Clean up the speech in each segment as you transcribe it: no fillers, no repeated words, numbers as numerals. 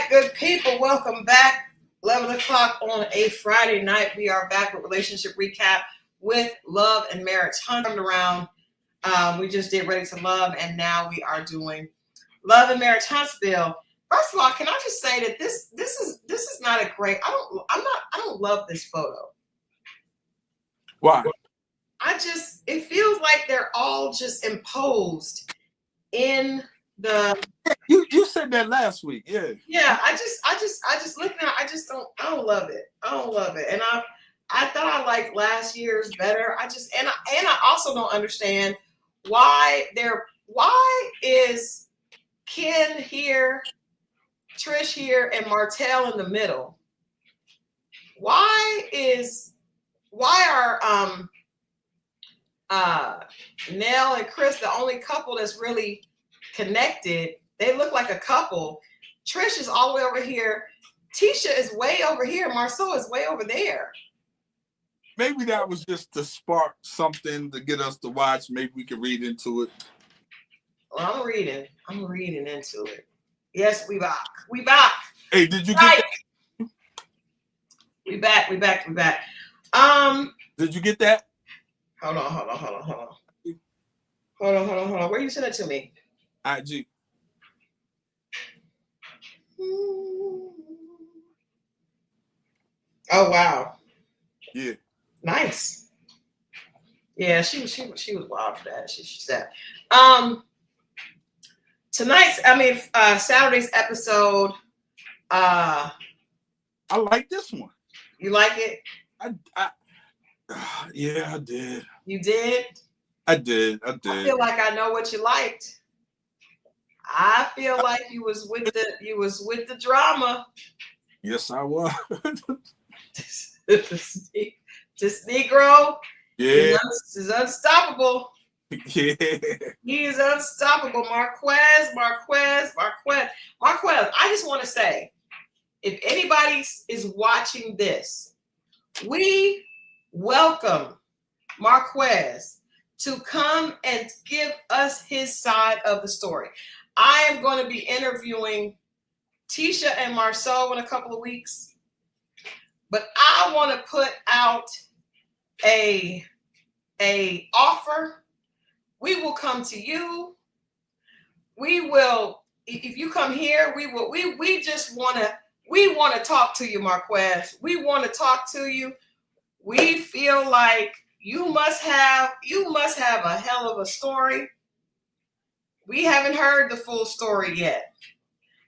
good people. Welcome back. 11 o'clock on a Friday night. We are back with Relationship Recap with Love and Marriage Huntsville. Around. We just did Ready to Love, and now we are doing Love and Marriage Huntsville. First of all, can I just say that this is not a great. I don't love this photo. Why? It feels like they're all just imposed in the. You said that last week, yeah. Yeah, I just looking at. I don't love it. I don't love it, and I thought I liked last year's better. I also don't understand why is Ken here, Trish here, and Martell in the middle? Why are Nell and Chris the only couple that's really connected? They look like a couple. Trish is all the way over here. Tisha is way over here. Marceau is way over there. Maybe that was just to spark something to get us to watch. Maybe we can read into it. Well, I'm reading into it. Yes, we back. Hey, did you get that? We back. Did you get that? Hold on. Where you send it to me? IG. Oh wow. Yeah. Nice. Yeah, she was wild for that. She said. Saturday's episode. I like this one. You like it? Yeah, I did. You did? I did. I feel like I know what you liked. I feel like you was with the drama. Yes, I was. This Negro, yeah, is unstoppable. Yeah, he is unstoppable. Marquez. I just want to say, if anybody is watching this, we welcome Marquez to come and give us his side of the story. I am going to be interviewing Tisha and Marceau in a couple of weeks, but I want to put out a offer. We will come to you. We will, if you come here, we want to talk to you, Marquez. We want to talk to you. We feel like you must have a hell of a story. We haven't heard the full story yet,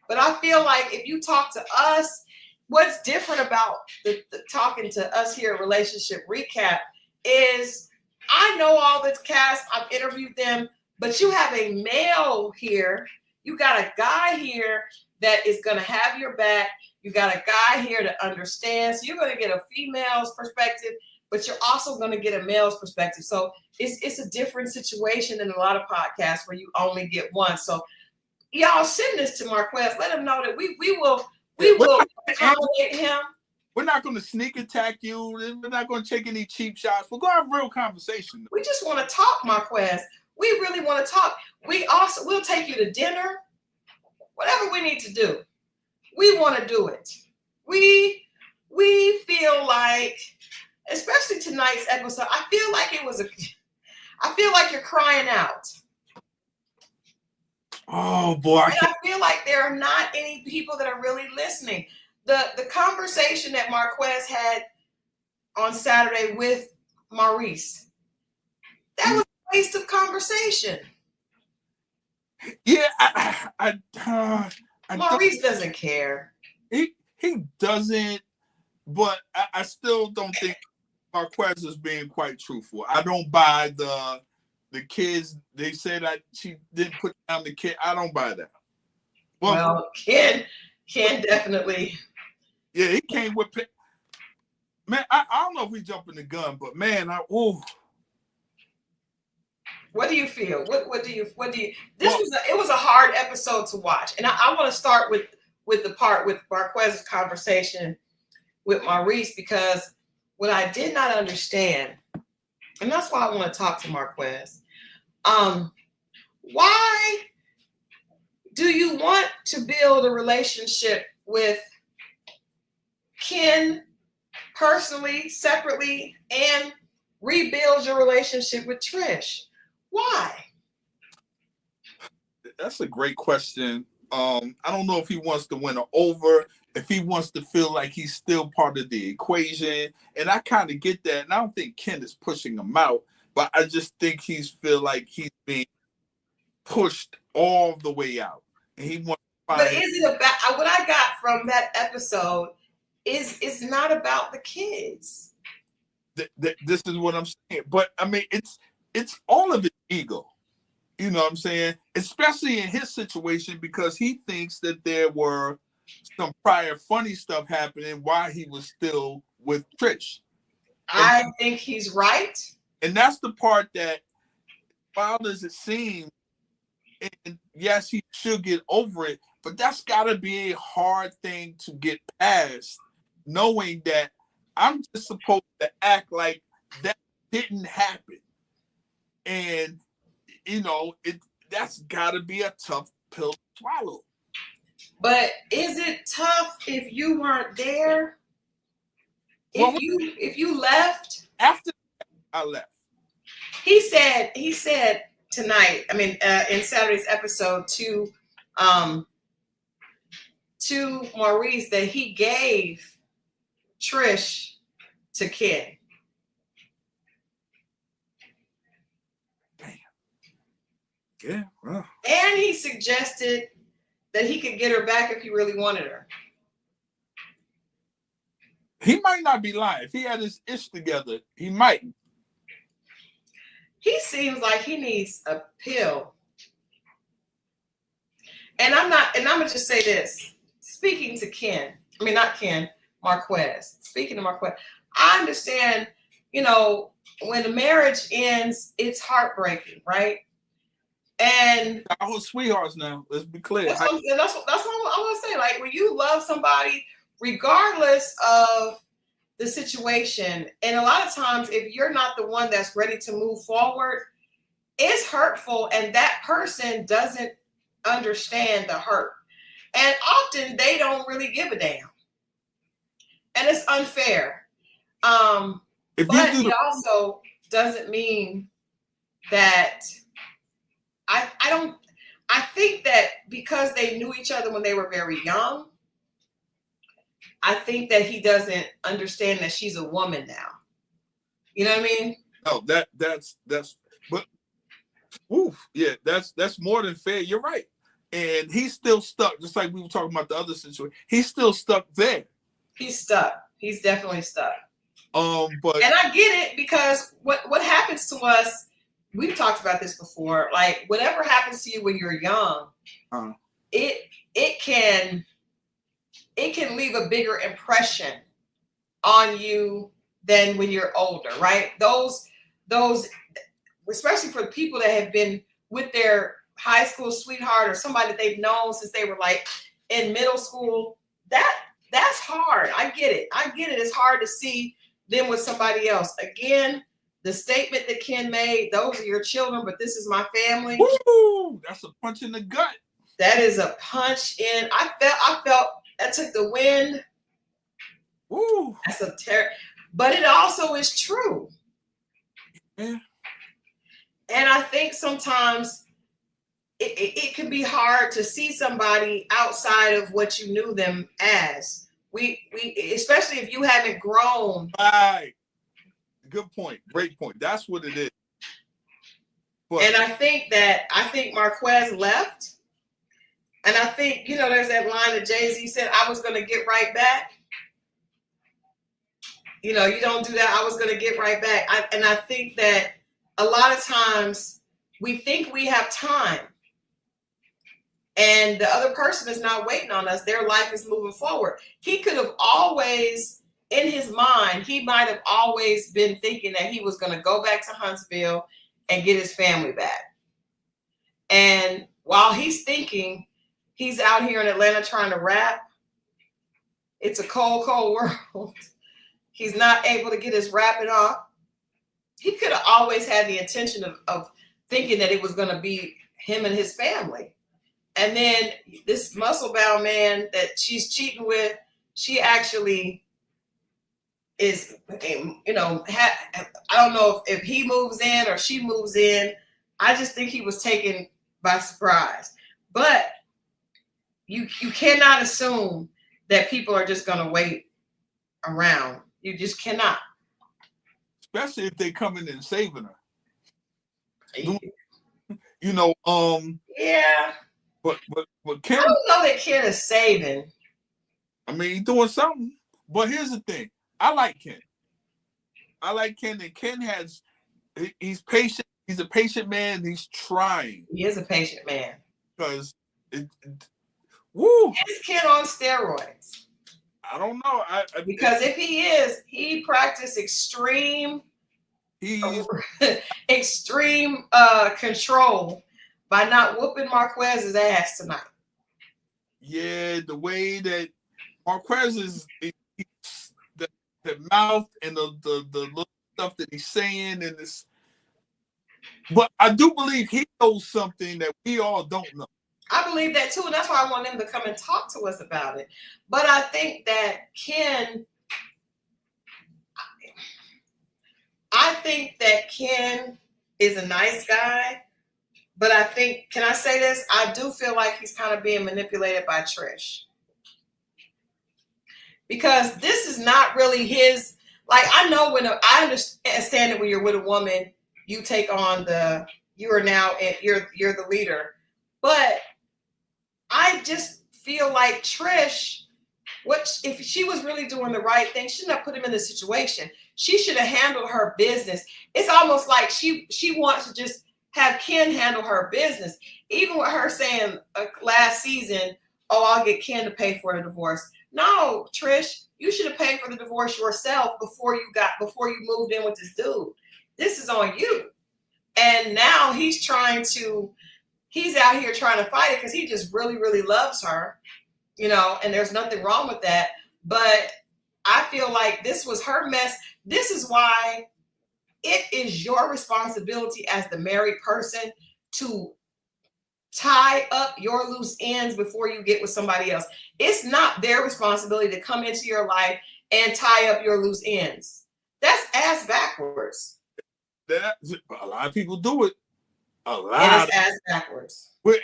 but I feel like if you talk to us, what's different about the talking to us here at Relationship Recap is I know all this cast. I've interviewed them, but you have a male here. You got a guy here that is going to have your back. You got a guy here to understand. So you're going to get a female's perspective, but you're also going to get a male's perspective. So it's a different situation than a lot of podcasts where you only get one. So y'all send this to Marquez. Let him know that we will accommodate him. We're not going to sneak attack you. We're not going to take any cheap shots. We're going to have a real conversation. We just want to talk, Marquez. We really want to talk. We'll take you to dinner. Whatever we need to do. We want to do it. We feel like, especially tonight's episode, I feel like you're crying out. Oh boy. And I feel like there are not any people that are really listening. The conversation that Marquez had on Saturday with Maurice, that was a waste of conversation. Yeah, Maurice doesn't care. He doesn't, but I still don't think Marquez is being quite truthful. I don't buy the kids. They say that she didn't put down the kid. I don't buy that. Well, Ken definitely. Yeah, he came with. Man, I don't know if we jumping the gun, but man, What do you feel? What do you? It was a hard episode to watch, and I want to start with the part with Marquez's conversation with Maurice, because what I did not understand, and that's why I want to talk to Marquez. Why do you want to build a relationship with Ken personally, separately, and rebuild your relationship with Trish? Why? That's a great question. I don't know if he wants to win her over, if he wants to feel like he's still part of the equation. And I kind of get that. And I don't think Ken is pushing him out, but I just think he's feel like he's being pushed all the way out. And he wants to But find is it about what I got from that episode? Is it's not about the kids. this is what I'm saying. But I mean, it's all of his ego. You know what I'm saying? Especially in his situation, because he thinks that there were some prior funny stuff happening while he was still with Trish. I think he's right. And that's the part that bothers it seems. And yes, he should get over it, but that's got to be a hard thing to get past, knowing that I'm just supposed to act like that didn't happen. And, you know, that's got to be a tough pill to swallow. But is it tough if you weren't there? Well, if you left? After I left. He said tonight, I mean, in Saturday's episode to Maurice that he gave Trish to Ken. Damn. Yeah. Well. And he suggested that he could get her back if he really wanted her. He might not be lying. If he had his ish together, he might. He seems like he needs a pill. And I'm gonna just say this. Speaking to Ken, I mean not Ken, Marquez. Speaking to Marquez, I understand, you know, when a marriage ends, it's heartbreaking, right? And our whole sweethearts now. Let's be clear. That's what I want to say. Like when you love somebody, regardless of the situation, and a lot of times if you're not the one that's ready to move forward, it's hurtful, and that person doesn't understand the hurt. And often they don't really give a damn. And it's unfair. But it also doesn't mean that I think that because they knew each other when they were very young, I think that he doesn't understand that she's a woman now. You know what I mean? No, that's but yeah, that's more than fair. You're right. And he's still stuck, just like we were talking about the other situation. He's still stuck there. He's stuck. He's definitely stuck. But and I get it, because what happens to us, we've talked about this before, like whatever happens to you when you're young, it can leave a bigger impression on you than when you're older, right? Those especially for the people that have been with their high school sweetheart or somebody that they've known since they were like in middle school, that's hard. I get it. It's hard to see them with somebody else. Again, the statement that Ken made, those are your children, but this is my family. Woo! That's a punch in the gut. That is a punch in. I felt that took the wind. Woo! That's a terror. But it also is true. Yeah. And I think sometimes it can be hard to see somebody outside of what you knew them as. We especially if you haven't grown. Right. Good point. Great point. That's what it is. But, and I think Marquez left. And I think, you know, there's that line that Jay-Z said, I was going to get right back. You know, you don't do that. I was going to get right back. And I think that a lot of times we think we have time. And the other person is not waiting on us. Their life is moving forward. He could have always, in his mind, he might have always been thinking that he was going to go back to Huntsville and get his family back. And while he's thinking, he's out here in Atlanta trying to rap. It's a cold, cold world. He's not able to get his rapping off. He could have always had the intention of thinking that it was going to be him and his family. And then this muscle-bound man that she's cheating with, she actually is, you know, I don't know if he moves in or she moves in. I just think he was taken by surprise. But you cannot assume that people are just going to wait around. You just cannot. Especially if they come in and saving her. Yeah. You know, Yeah. But Ken, I don't know that Ken is saving. I mean, he's doing something. But here's the thing. I like Ken. And Ken he's patient. He's a patient man. He's trying. He is a patient man. Because woo. Is Ken on steroids? I don't know. Because if he is, he practiced extreme control by not whooping Marquez's ass tonight. Yeah, the way that Marquez is the mouth and the little stuff that he's saying and this. But I do believe he knows something that we all don't know. I believe that too, and that's why I want him to come and talk to us about it. But I think that Ken is a nice guy, but I think, can I say this? I do feel like he's kind of being manipulated by Trish. Because this is not really his, like, I know I understand that when you're with a woman, you take on you're the leader. But I just feel like Trish, if she was really doing the right thing, she shouldn't have put him in this situation. She should have handled her business. It's almost like she wants to just have Ken handle her business. Even with her saying last season, oh, I'll get Ken to pay for the divorce. No, Trish, you should have paid for the divorce yourself before you moved in with this dude. This is on you. And now he's out here trying to fight it because he just really, really loves her, you know, and there's nothing wrong with that. But I feel like this was her mess. This is why it is your responsibility as the married person to tie up your loose ends before you get with somebody else. It's not their responsibility to come into your life and tie up your loose ends. That's ass backwards. A lot of people do it. And it's ass backwards. But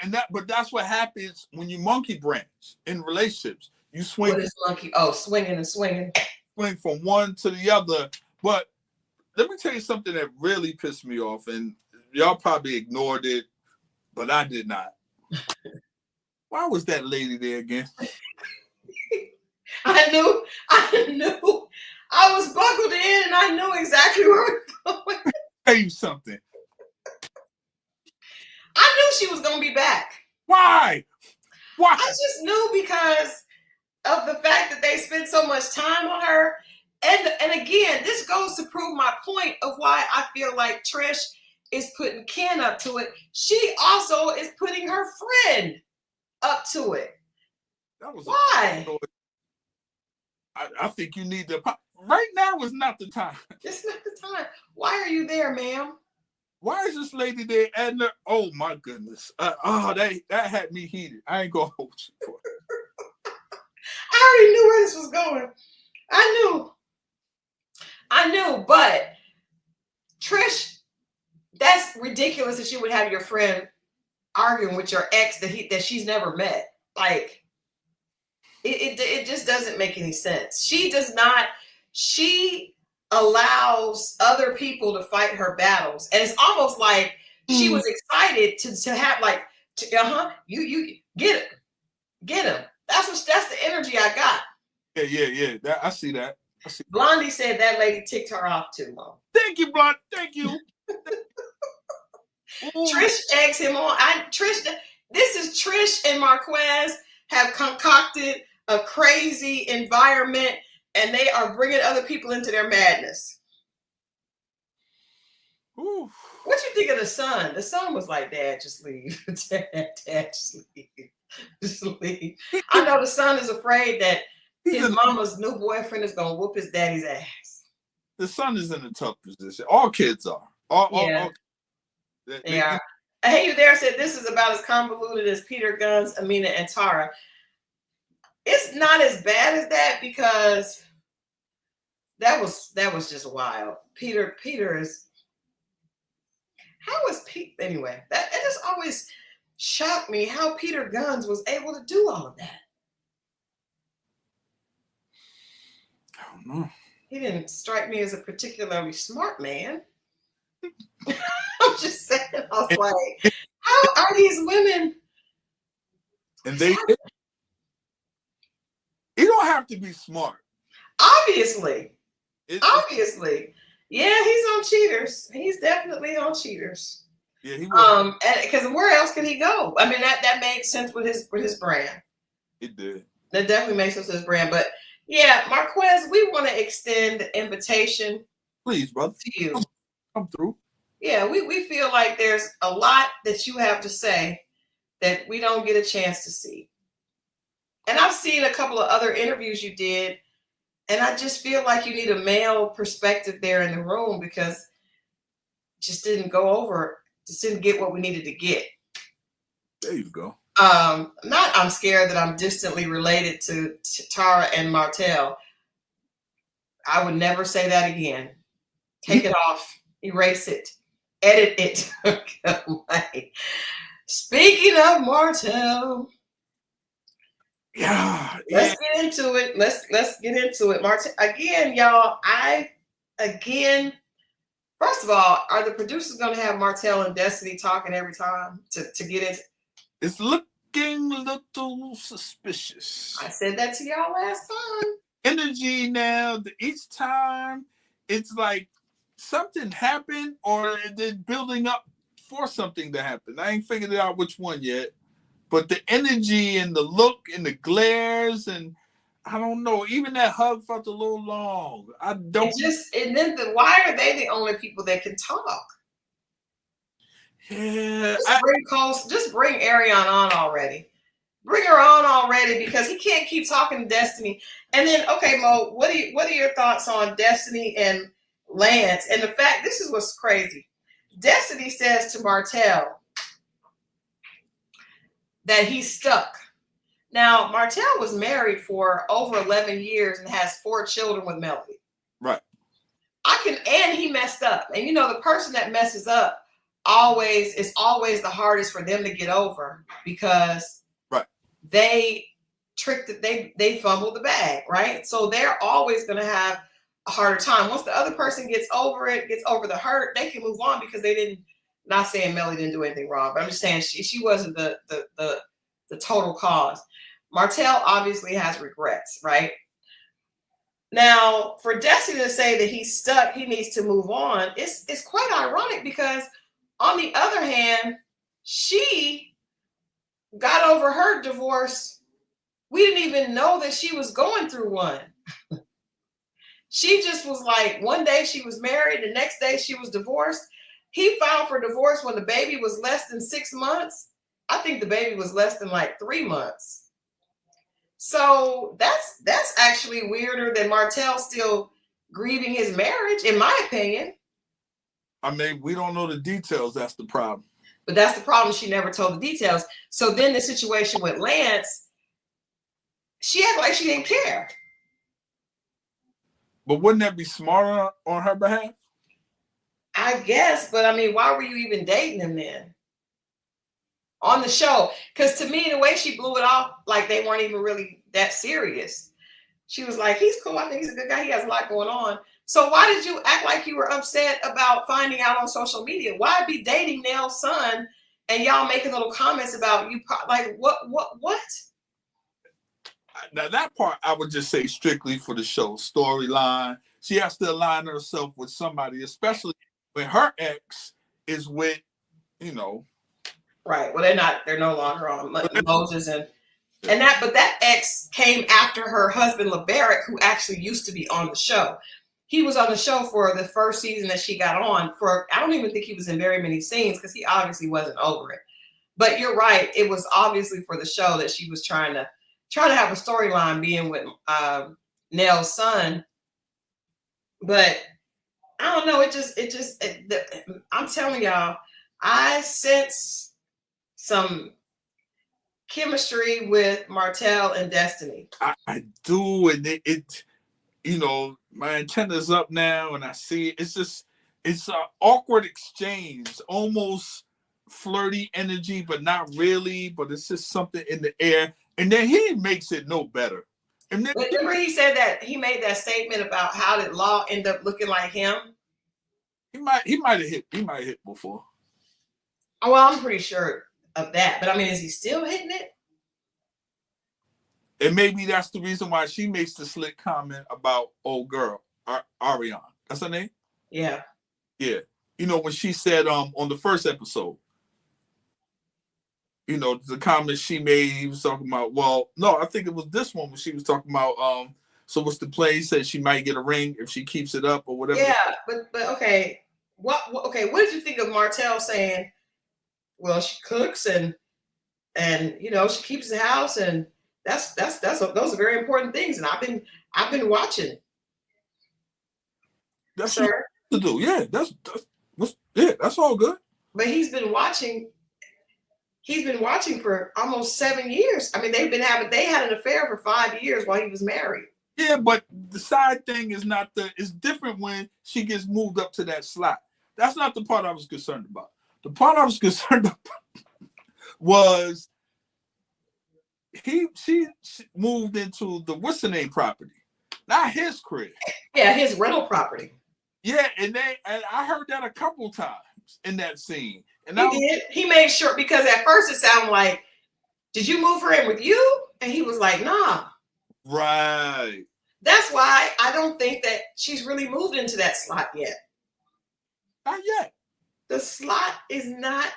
that's what happens when you monkey branch in relationships. You swing. What is monkey? Oh, swinging and swinging. Swing from one to the other. But let me tell you something that really pissed me off, and y'all probably ignored it, but I did not. Why was that lady there again? I knew. I was buckled in, and I knew exactly where we're going. Tell you something. I knew she was going to be back. Why? I just knew because of the fact that they spent so much time on her. And again, this goes to prove my point of why I feel like Trish is putting Ken up to it. She also is putting her friend up to it. Why? I think you need to. Right now is not the time. It's not the time. Why are you there, ma'am? Why is this lady there? Oh my goodness! That had me heated. I ain't gonna hold you for it. I already knew where this was going. I knew, but Trish, that's ridiculous that you would have your friend arguing with your ex that she's never met. Like, it just doesn't make any sense. She does not. She allows other people to fight her battles, and it's almost like she was excited to have you get him. That's the energy I got. Yeah. I see that. Blondie said that lady ticked her off too long. Thank you, Blondie. Thank you. Trish eggs him on. This is Trish and Marquez have concocted a crazy environment, and they are bringing other people into their madness. Ooh. What you think of the son? The son was like, Dad, just leave. Dad, just leave. Just leave. I know the son is afraid that his mama's new boyfriend is going to whoop his daddy's ass. The son is in a tough position. All kids are. All they are. Hey You There said this is about as convoluted as Peter Gunn's Amina and Tara. It's not as bad as that because that was just wild. Peter is how is Pete anyway? That it just always shocked me how Peter Guns was able to do all of that. I don't know. He didn't strike me as a particularly smart man. I'm just saying. I was like, how are these women? And you don't have to be smart. Obviously. Obviously. Yeah, he's on Cheaters. He's definitely on Cheaters. Yeah, he was. Because where else can he go? I mean, that made sense with his brand. It did. That definitely makes sense with his brand. But yeah, Marquez, we want to extend the invitation. Please, brother. To you. Come through. Yeah, we feel like there's a lot that you have to say that we don't get a chance to see. And I've seen a couple of other interviews you did, and I just feel like you need a male perspective there in the room because it just didn't go over, just didn't get what we needed to get. There you go. I'm scared that I'm distantly related to Tara and Martell. I would never say that again. Take it off, erase it, edit it. Speaking of Martell. Yeah. Let's get into it. Let's get into it. Martell, again, y'all, first of all, are the producers going to have Martell and Destiny talking every time to get into? It's looking a little suspicious. I said that to y'all last time. Energy now, each time it's like something happened or they're building up for something to happen. I ain't figured out which one yet. But the energy and the look and the glares and I don't know, even that hug felt a little long. I don't. Why are they the only people that can talk? Yeah. Just bring Ariane on already. Bring her on already because he can't keep talking to Destiny. And then, okay, Mo, what are your thoughts on Destiny and Lance? And the fact, this is what's crazy. Destiny says to Martell that he's stuck. Now, Martell was married for over 11 years and has 4 children with Melody. Right. And he messed up. And the person that messes up is always the hardest for them to get over because they tricked it, they fumbled the bag, right? So they're always going to have a harder time. Once the other person gets over the hurt, they can move on because they didn't. Not saying Melly didn't do anything wrong, but I'm just saying she wasn't the total cause. Martell obviously has regrets, right? Now, for Destiny to say that he's stuck, he needs to move on, it's quite ironic because on the other hand, she got over her divorce. We didn't even know that she was going through one. She just was like, one day she was married, the next day she was divorced. He filed for divorce when the baby was less than 6 months. I think the baby was less than like 3 months. So that's actually weirder than Martell still grieving his marriage, in my opinion. I mean, we don't know the details. That's the problem. But that's the problem. She never told the details. So then the situation with Lance, she acted like she didn't care. But wouldn't that be smarter on her behalf? I guess, but I mean, why were you even dating him then? On the show? Because to me, the way she blew it off, like they weren't even really that serious. She was like, he's cool. I think he's a good guy. He has a lot going on. So why did you act like you were upset about finding out on social media? Why be dating Nell's son and y'all making little comments about you? Like, what? Now, that part, I would just say strictly for the show storyline. She has to align herself with somebody, especially when her ex is with, Right. Well, they're no longer on Moses but that ex came after her husband, LeBaric, who actually used to be on the show. He was on the show for the first season that she got on I don't even think he was in very many scenes because he obviously wasn't over it. But you're right. It was obviously for the show that she was trying to have a storyline being with Nell's son. But I don't know. I'm telling y'all, I sense some chemistry with Martell and Destiny. I do, and it my antenna's up now, and I see it. It's an awkward exchange, almost flirty energy, but not really. But it's just something in the air, and then he makes it no better. And then Remember, he said that he made that statement about how did Law end up looking like him? he might have hit before. Oh, well, I'm pretty sure of that. But I mean, is he still hitting it? And maybe that's the reason why she makes the slick comment about old girl, Ariane. That's her name? Yeah. Yeah. When she said on the first episode, the comment she made, he was talking about, well, no, I think it was this one when she was talking about so what's the play? Said she might get a ring if she keeps it up or whatever. Yeah, but okay. What did you think of Martell saying, well, she cooks and she keeps the house, and those are very important things, and I've been watching. That's sir. To do. Yeah, that's all good. But he's been watching for almost 7 years. I mean, they had an affair for 5 years while he was married. Yeah, but the side thing is it's different when she gets moved up to that slot. That's not the part I was concerned about. The part I was concerned about was she moved into the what's the name property, not his crib. Yeah, his rental property. Yeah, and I heard that a couple times in that scene. And he made sure, because at first it sounded like, did you move her in with you? And he was like, nah. Right. That's why I don't think that she's really moved into that slot yet. Not yet. The slot is not.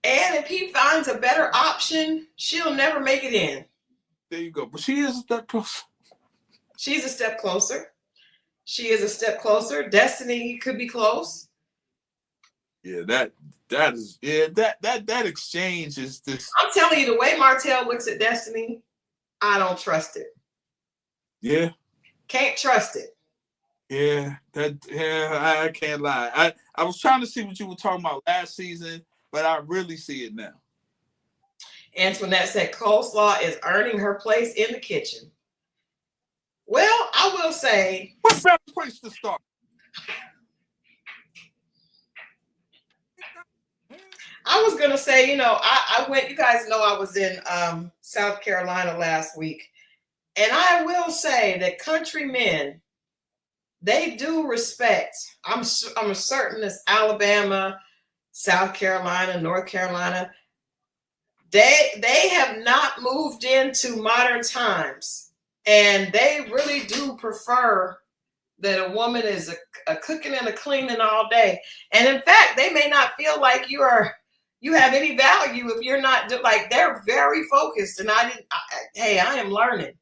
And if he finds a better option, she'll never make it in. There you go. But she is a step closer. She's a step closer. She is a step closer. Destiny could be close. Yeah, that exchange is this. I'm telling you, the way Martell looks at Destiny, I don't trust it. Yeah. Can't trust it. Yeah, I can't lie. I was trying to see what you were talking about last season, but I really see it now. Antoinette said coleslaw is earning her place in the kitchen. Well, I will say, what's that place to start? I was gonna say, I went. You guys know I was in South Carolina last week, and I will say that country men, they do respect. I'm certain it's Alabama, South Carolina, North Carolina. They have not moved into modern times, and they really do prefer that a woman is a cooking and a cleaning all day. And in fact, they may not feel like you have any value if you're not like, they're very focused. And I am learning.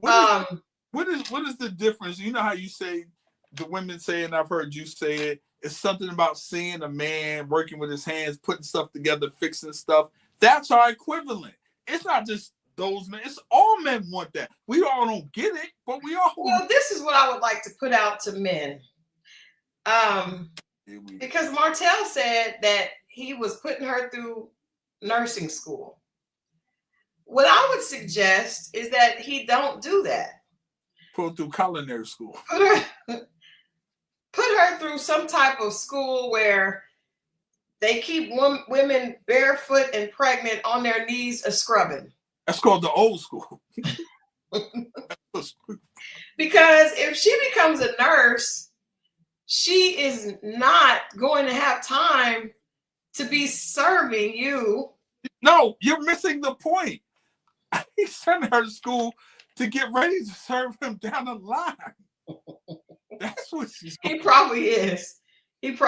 What is the difference? You know how you say, the women say, and I've heard you say it, it's something about seeing a man working with his hands, putting stuff together, fixing stuff. That's our equivalent. It's not just those men. It's all men want that. We all don't get it, but we all. Well, this is what I would like to put out to men. Because Martell said that he was putting her through nursing school. What I would suggest is that he don't do that. Put her through culinary school. Put her through some type of school where they keep women barefoot and pregnant on their knees scrubbing. That's called the old school. Because if she becomes a nurse, she is not going to have time to be serving you. No, you're missing the point. He sent her to school to get ready to serve him down the line. That's what she's doing. He probably is. It's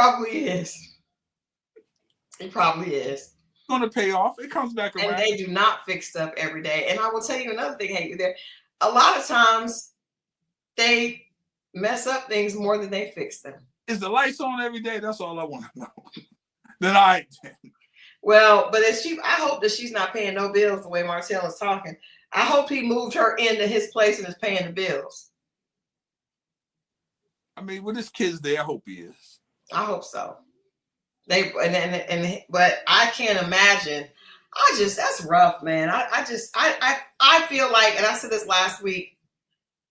going to pay off. It comes back around. And they do not fix stuff every day. And I will tell you another thing, hey, there. A lot of times they mess up things more than they fix them. Is the lights on every day? That's all I want to know. Then I. Well, but I hope that she's not paying no bills the way Martell is talking. I hope he moved her into his place and is paying the bills. I mean, with his kids there, I hope he is. I hope so. But I can't imagine. That's rough, man. I feel like, and I said this last week.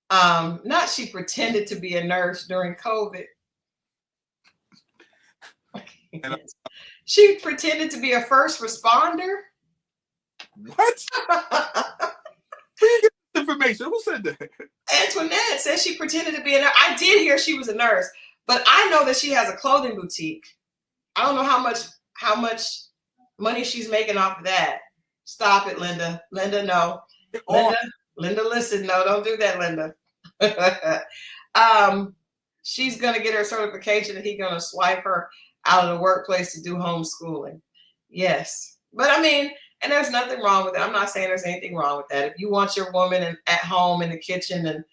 Not she pretended to be a nurse during COVID. She pretended to be a first responder. What? Where you get this information? Who said that? Antoinette said she pretended to be a nurse. I did hear she was a nurse, but I know that she has a clothing boutique. I don't know how much money she's making off of that. Stop it, Linda. Linda, no. Linda, listen. No, don't do that, Linda. She's gonna get her certification and he's gonna swipe her out of the workplace to do homeschooling. Yes. But I mean, and there's nothing wrong with it. I'm not saying there's anything wrong with that. If you want your woman at home in the kitchen, and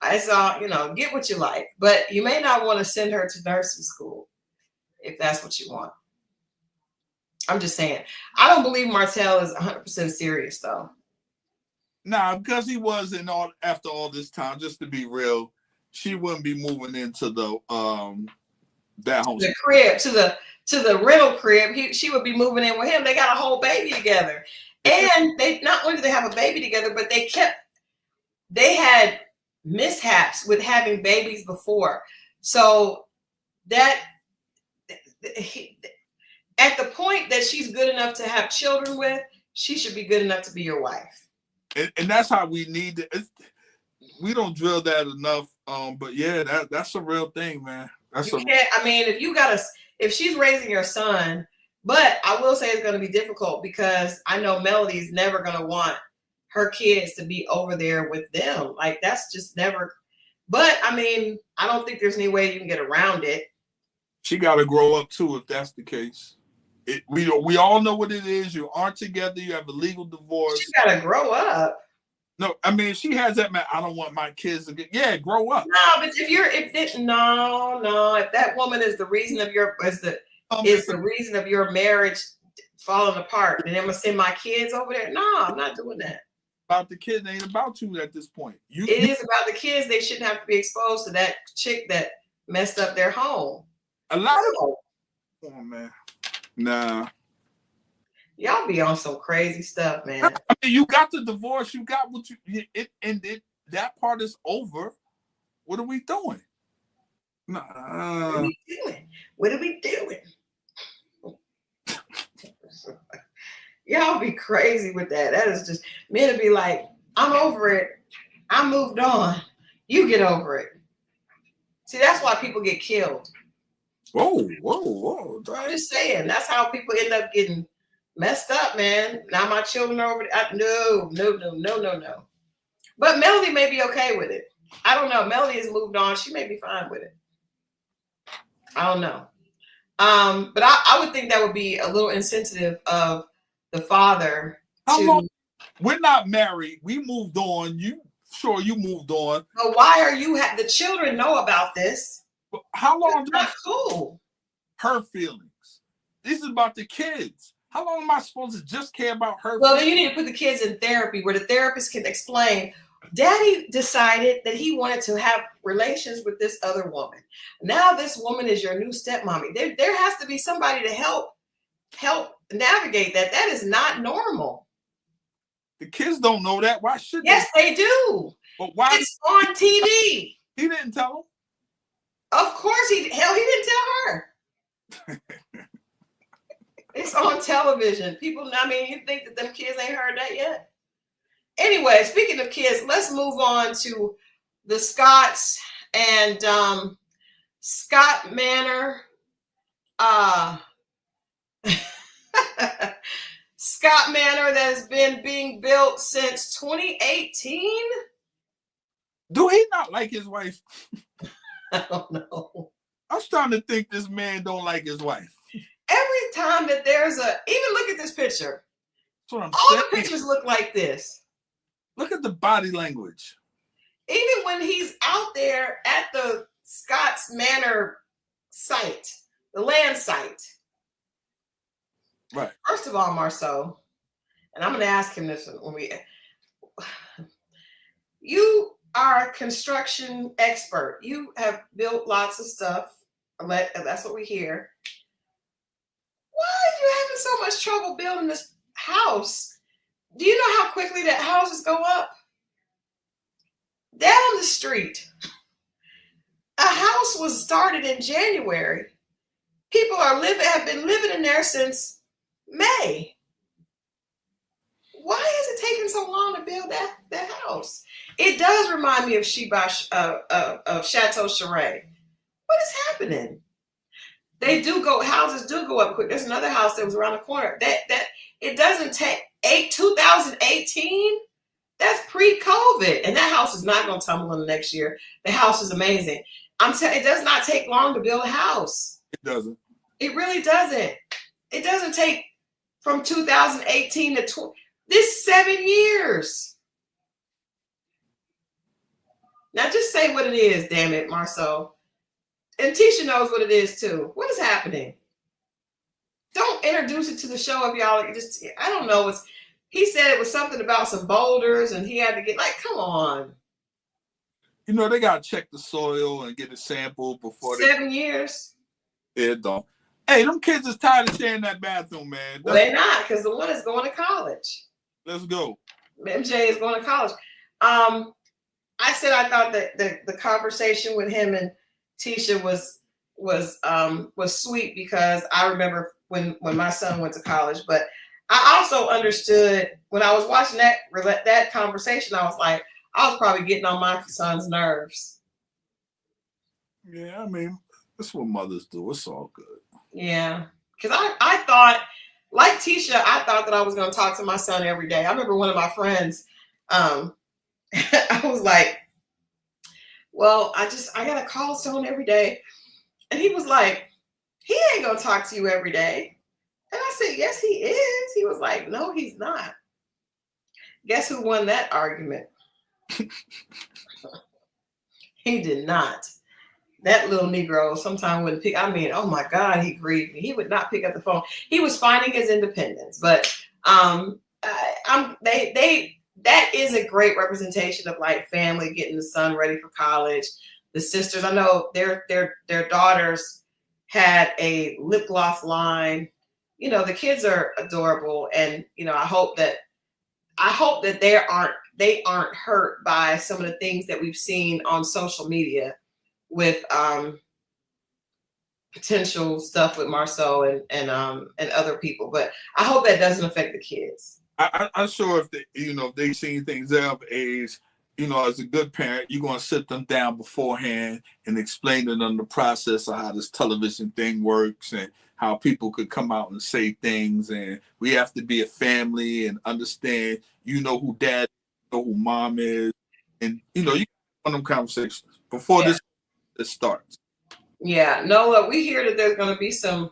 it's all, get what you like. But you may not want to send her to nursing school if that's what you want. I'm just saying. I don't believe Martell is 100% serious, though. Nah, because he wasn't after all this time. Just to be real, she wouldn't be moving into the that home. The crib to the rental crib. She would be moving in with him. They got a whole baby together, and they not only did they have a baby together, but they had mishaps with having babies before. So that at the point that she's good enough to have children with, she should be good enough to be your wife. And that's how we need it. We don't drill that enough. But yeah, that's a real thing, man. If she's raising your son, but I will say it's going to be difficult because I know Melody's never going to want her kids to be over there with them. Like, that's just never. But I mean, I don't think there's any way you can get around it. She got to grow up too, if that's the case. We all know what it is. You aren't together. You have a legal divorce. She got to grow up. No, I mean, she has that, man. I don't want my kids to get. Yeah, grow up. No, but if that woman is the reason of your reason of your marriage falling apart, then I'm gonna send my kids over there. No, I'm not doing that. About the kids, ain't about you at this point. It is about the kids. They shouldn't have to be exposed to that chick that messed up their home. A lot of. Come on, man. Nah. Y'all be on some crazy stuff, man. I mean, you got the divorce. You got what it ended. That part is over. What are we doing? What are we doing? What are we doing? Y'all be crazy with that. That is just men to be like, I'm over it. I moved on. You get over it. See, that's why people get killed. Whoa. I'm just saying, that's how people end up getting messed up, man. Now my children are over there. No. But Melody may be okay with it. I don't know. Melody has moved on. She may be fine with it. I don't know. But I would think that would be a little insensitive of the father. We're not married. We moved on. You moved on. But why are you? The children know about this. How long? That's not cool. Her feelings. This is about the kids. How long am I supposed to just care about her? Well, then you need to put the kids in therapy where the therapist can explain. Daddy decided that he wanted to have relations with this other woman. Now this woman is your new stepmommy. There has to be somebody to help navigate that. That is not normal. The kids don't know that. Why should Yes, they do. But why? It's on TV. He didn't tell them. Of course he didn't tell her. It's on television. People, I mean, you think that them kids ain't heard that yet? Anyway, speaking of kids, let's move on to the Scotts and Scott Manor. Scott Manor that has been being built since 2018. Do he not like his wife? I don't know. I'm starting to think this man don't like his wife. Every time that even look at this picture. That's what I'm All saying. the pictures look like this. Look at the body language. Even when he's out there at the Scotts Manor site, the land site. Right. First of all, Marceau, and I'm going to ask him this you are a construction expert. You have built lots of stuff. That's what we hear. having so much trouble building this house. Do you know how quickly that houses go up? Down the street, a house was started in January. People have been living in there since May. Why is it taking so long to build that house? It does remind me of of Chateau Cheray. What is happening? Houses do go up quick. There's another house that was around the corner. That it doesn't take 2018. That's pre-COVID, and that house is not going to tumble in the next year. The house is amazing. It does not take long to build a house. It doesn't. It really doesn't. It doesn't take from 2018 to this 7 years. Now just say what it is, damn it, Marceau. And Tisha knows what it is too. What is happening? Don't introduce it to the show if y'all I don't know. He said it was something about some boulders and he had to come on. You know, they got to check the soil and get a sample before 7 years. Yeah, don't. Hey, them kids is tired of sharing that bathroom, man. Well, they're not, because the one is going to college. Let's go. MJ is going to college. I said I thought that the conversation with him and Tisha was sweet, because I remember when my son went to college, but I also understood when I was watching that conversation, I was probably getting on my son's nerves. Yeah, I mean, that's what mothers do. It's all good. Yeah, because I thought, like Tisha, I thought that I was going to talk to my son every day. I remember one of my friends, I was like, well, I got to call Stone every day. And he was like, he ain't going to talk to you every day. And I said, yes, he is. He was like, no, he's not. Guess who won that argument? He did not. That little Negro sometimes wouldn't pick. I mean, oh my God, he grieved me. He would not pick up the phone. He was finding his independence, but that is a great representation of like family getting the son ready for college. The sisters, I know their daughters had a lip gloss line. You know, the kids are adorable, and you know, I hope that they aren't hurt by some of the things that we've seen on social media with potential stuff with Marceau and other people. But I hope that doesn't affect the kids. I'm sure if they seen things of age, as a good parent, you're going to sit them down beforehand and explain to them the process of how this television thing works and how people could come out and say things. And we have to be a family and understand, who dad, who mom is. And, you want them conversations before this starts. Yeah, Nola, we hear that there's going to be some,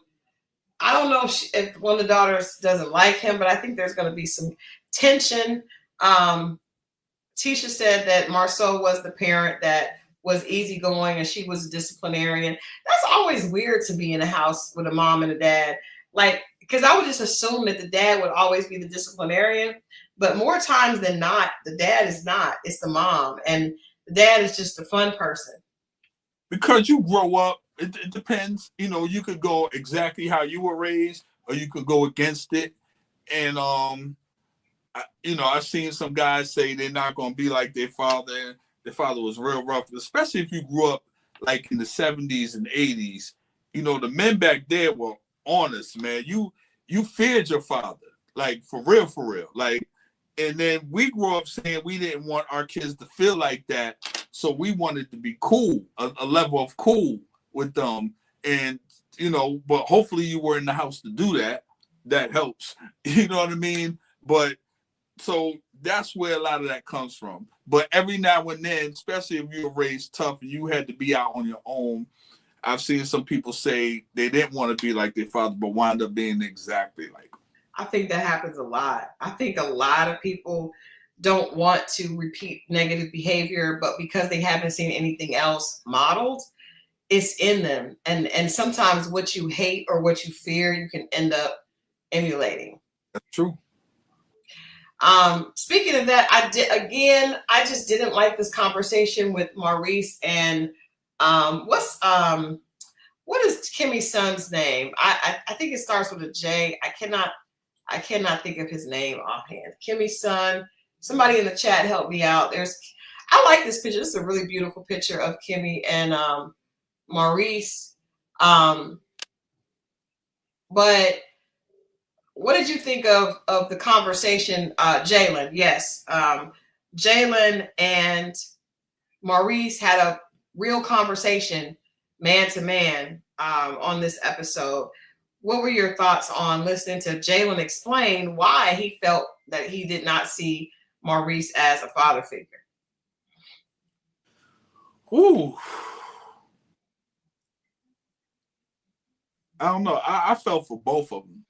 I don't know if one of the daughters doesn't like him, but I think there's going to be some tension. Tisha said that Marceau was the parent that was easygoing and she was a disciplinarian. That's always weird to be in a house with a mom and a dad. Like, because I would just assume that the dad would always be the disciplinarian, but more times than not, the dad is not. It's the mom, and the dad is just a fun person. Because you grow up, it depends. You could go exactly how you were raised, or you could go against it. And I've seen some guys say they're not going to be like their father. Their father was real rough, especially if you grew up like in the 70s and 80s. The men back there were honest, man. You feared your father, like for real. Like, and then we grew up saying we didn't want our kids to feel like that. So we wanted to be cool, a level of cool with them. And, but hopefully you were in the house to do that. That helps. You know what I mean? But so that's where a lot of that comes from. But every now and then, especially if you were raised tough and you had to be out on your own, I've seen some people say they didn't want to be like their father, but wind up being exactly like him. I think that happens a lot. I think a lot of people don't want to repeat negative behavior, but because they haven't seen anything else modeled, it's in them. And sometimes what you hate or what you fear, you can end up emulating. That's true. Speaking of that, I just didn't like this conversation with Maurice and what's what is Kimmy's son's name? I think it starts with a J. I cannot think of his name offhand. Kimmy's son. Somebody in the chat help me out. I like this picture. This is a really beautiful picture of Kimmy and Maurice. But what did you think of the conversation, Jaylen? Yes, Jaylen and Maurice had a real conversation, man to man, on this episode. What were your thoughts on listening to Jaylen explain why he felt that he did not see Maurice as a father figure? Ooh. I don't know. I felt for both of them.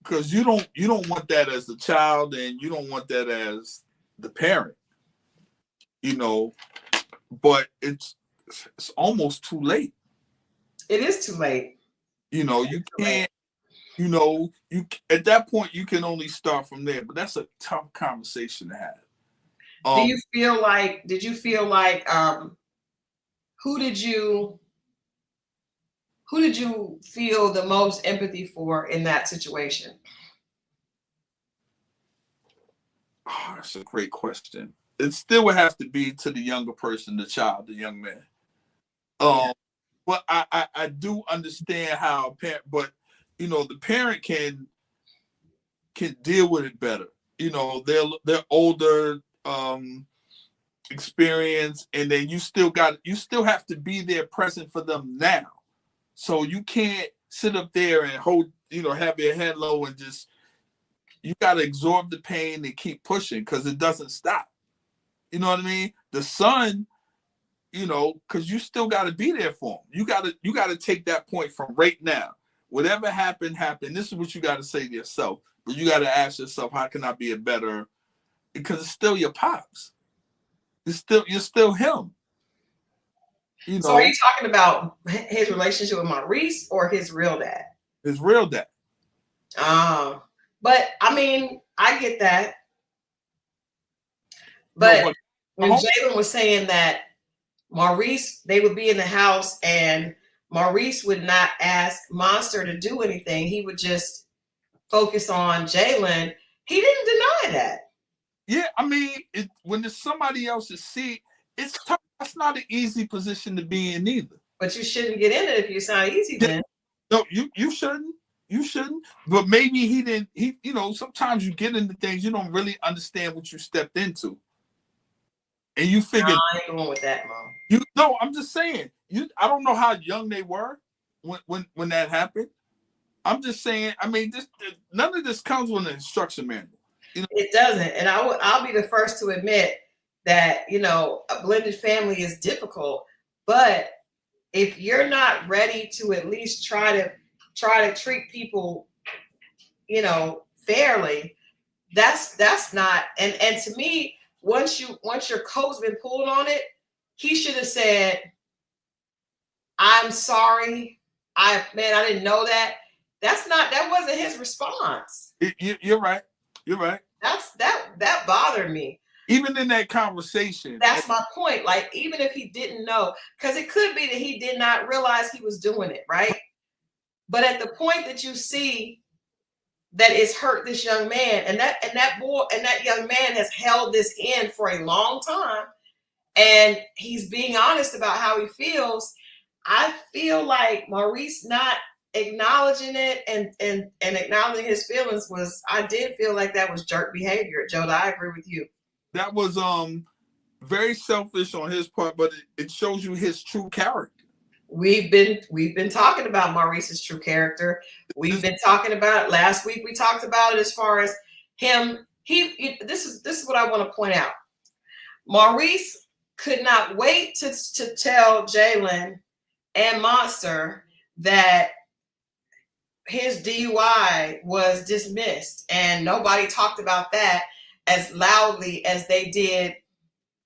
Because you don't want that as the child, and you don't want that as the parent. But it's almost too late. It is too late. You can't, you at that point you can only start from there. But that's a tough conversation to have. Did you feel like who did you feel the most empathy for in that situation? Oh, that's a great question. It still would have to be to the younger person, the child, the young man. But I do understand how a parent, but the parent can deal with it better. They're older, experience, and then you still have to be there present for them now. So you can't sit up there and have your head low and just, you got to absorb the pain and keep pushing because it doesn't stop. You know what I mean? The son, because you still got to be there for him. You got to take that point from right now. Whatever happened. This is what you got to say to yourself. But you got to ask yourself, how can I be a better? Because it's still your pops. You're still him. So are you talking about his relationship with Maurice or his real dad? His real dad. But I mean, I get that. But when Jaylen was saying that Maurice, they would be in the house and Maurice would not ask Monster to do anything. He would just focus on Jaylen. He didn't deny that. Yeah, I mean, when there's somebody else's seat, it's tough. That's not an easy position to be in either. But you shouldn't get in it if it's not easy then. No, you shouldn't. You shouldn't. But maybe he didn't. Sometimes you get into things you don't really understand what you stepped into. And you figure, I ain't going with that, Mom. No, I'm just saying. I don't know how young they were when that happened. I'm just saying. I mean, none of this comes with an instruction manual. It doesn't, and I'll be the first to admit that a blended family is difficult. But if you're not ready to at least try to treat people, fairly, that's not. And to me, once your coat's been pulled on it, he should have said, "I'm sorry. I didn't know that." That wasn't his response. You're right. You're right. That bothered me. Even in that conversation. That's my point. Like, even if he didn't know, because it could be that he did not realize he was doing it, right? But at the point that you see that it's hurt this young man, and that boy and that young man has held this in for a long time, and he's being honest about how he feels, I feel like Maurice not acknowledging it and acknowledging his feelings I did feel like that was jerk behavior. Joda, I agree with you. That was very selfish on his part, but it shows you his true character. We've been talking about Maurice's true character. We've been talking about it last week. We talked about it as far as him. This is what I want to point out. Maurice could not wait to tell Jaylen and Monster that his DUI was dismissed, and nobody talked about that as loudly as they did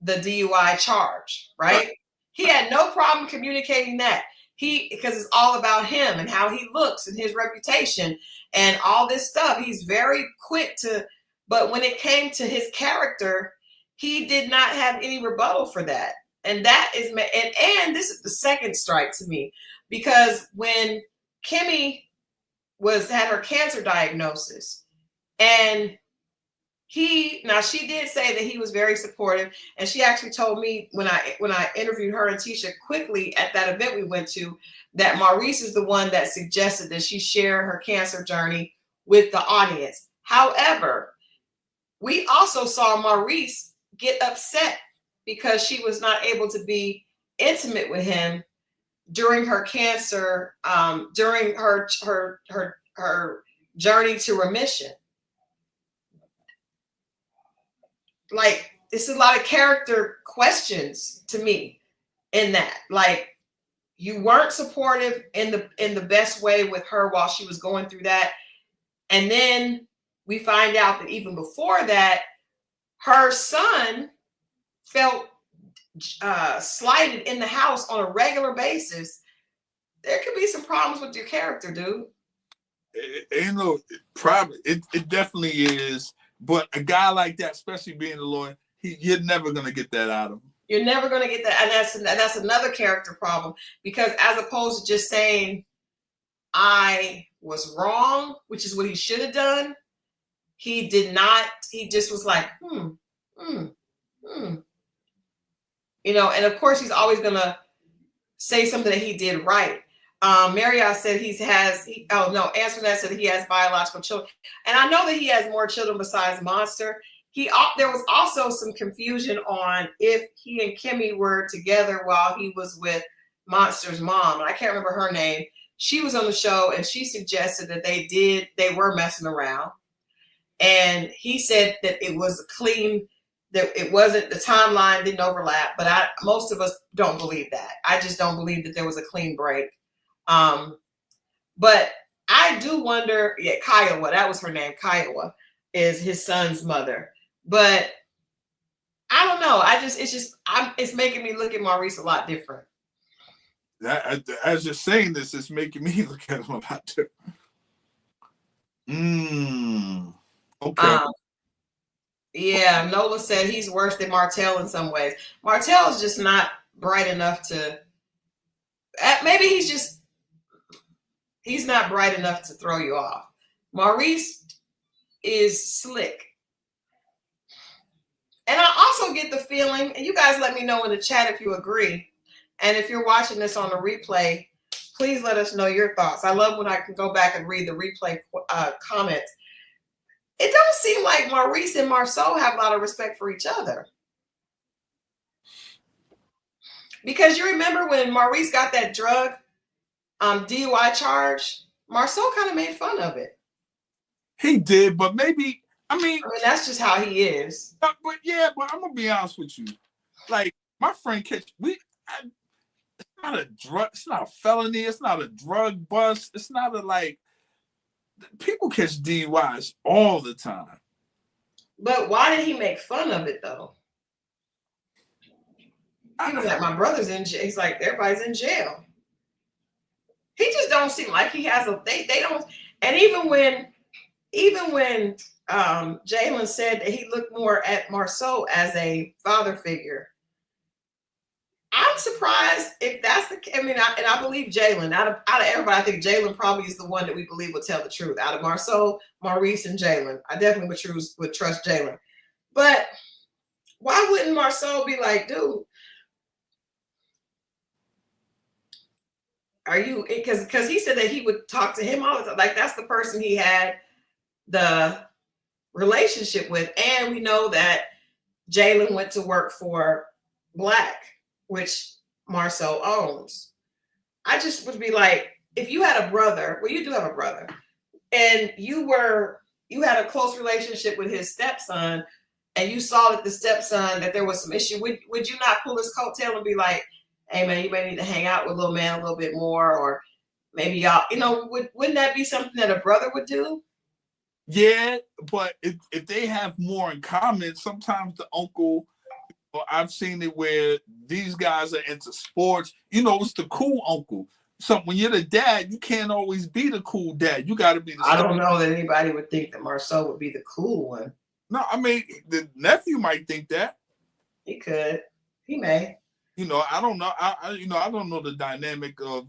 the DUI charge, right? He had no problem communicating that. Because it's all about him and how he looks and his reputation and all this stuff. He's very quick but when it came to his character, he did not have any rebuttal for that. And that is, and this is the second strike to me, because when Kimmy had her cancer diagnosis, and she did say that he was very supportive, and she actually told me when I interviewed her and Tisha quickly at that event we went to, that Maurice is the one that suggested that she share her cancer journey with the audience. However, we also saw Maurice get upset because she was not able to be intimate with him during her cancer, during her journey to remission. Like, it's a lot of character questions to me in that. Like, you weren't supportive in the best way with her while she was going through that. And then we find out that even before that, her son felt slighted in the house on a regular basis. There could be some problems with your character, dude. Ain't no problem. It definitely is. But a guy like that, especially being a lawyer, you're never gonna get that out of him. You're never gonna get that, and that's another character problem. Because as opposed to just saying, I was wrong, which is what he should have done, he did not. He just was like, You know, and of course he's always gonna say something that he did right. Marriott said Antoinette said he has biological children. And I know that he has more children besides Monster. There was also some confusion on if he and Kimmy were together while he was with Monster's mom. And I can't remember her name. She was on the show and she suggested that they were messing around. And he said that it was clean, that it wasn't, the timeline didn't overlap. But most of us don't believe that. I just don't believe that there was a clean break. But I do wonder, Kiowa, that was her name. Kiowa is his son's mother. But I don't know. It's making me look at Maurice a lot different. As you're saying this, it's making me look at him a lot different. Okay. Yeah, Nola said he's worse than Martell in some ways. Martell is just not bright enough to. Maybe he's not bright enough to throw you off. Maurice is slick. And I also get the feeling, and you guys let me know in the chat if you agree. And if you're watching this on the replay, please let us know your thoughts. I love when I can go back and read the replay comments. It don't seem like Maurice and Marceau have a lot of respect for each other. Because you remember when Maurice got that drug DUI charge, Marceau kind of made fun of it. He did, but maybe, I mean that's just how he is. But I'm gonna be honest with you. Like, my friend it's not a drug, it's not a felony, it's not a drug bust, it's not people catch DUIs all the time. But why did he make fun of it though? He was like, my brother's in jail. He's like, everybody's in jail. He just don't seem like he has they don't. And even when Jaylen said that he looked more at Marceau as a father figure, I'm surprised if that's the case. I mean, I believe Jaylen. Out of everybody, I think Jaylen probably is the one that we believe will tell the truth. Out of Marceau, Maurice, and Jaylen, I definitely would trust Jaylen. But why wouldn't Marceau be like, dude, are you? Because he said that he would talk to him all the time. Like, that's the person he had the relationship with. And we know that Jaylen went to work for Black, which Marceau owns. I just would be like, if you had a brother, well, you do have a brother, and you had a close relationship with his stepson, and you saw that the stepson, that there was some issue, would you not pull his coattail and be like, hey man, you may need to hang out with little man a little bit more, or maybe y'all, wouldn't that be something that a brother would do? Yeah, but if they have more in common, sometimes the uncle, I've seen it where these guys are into sports. It's the cool uncle. So when you're the dad, you can't always be the cool dad. You got to be the. I don't know that anybody would think that Marceau would be the cool one. No, I mean, the nephew might think that. He could. He may. I don't know. I don't know the dynamic of,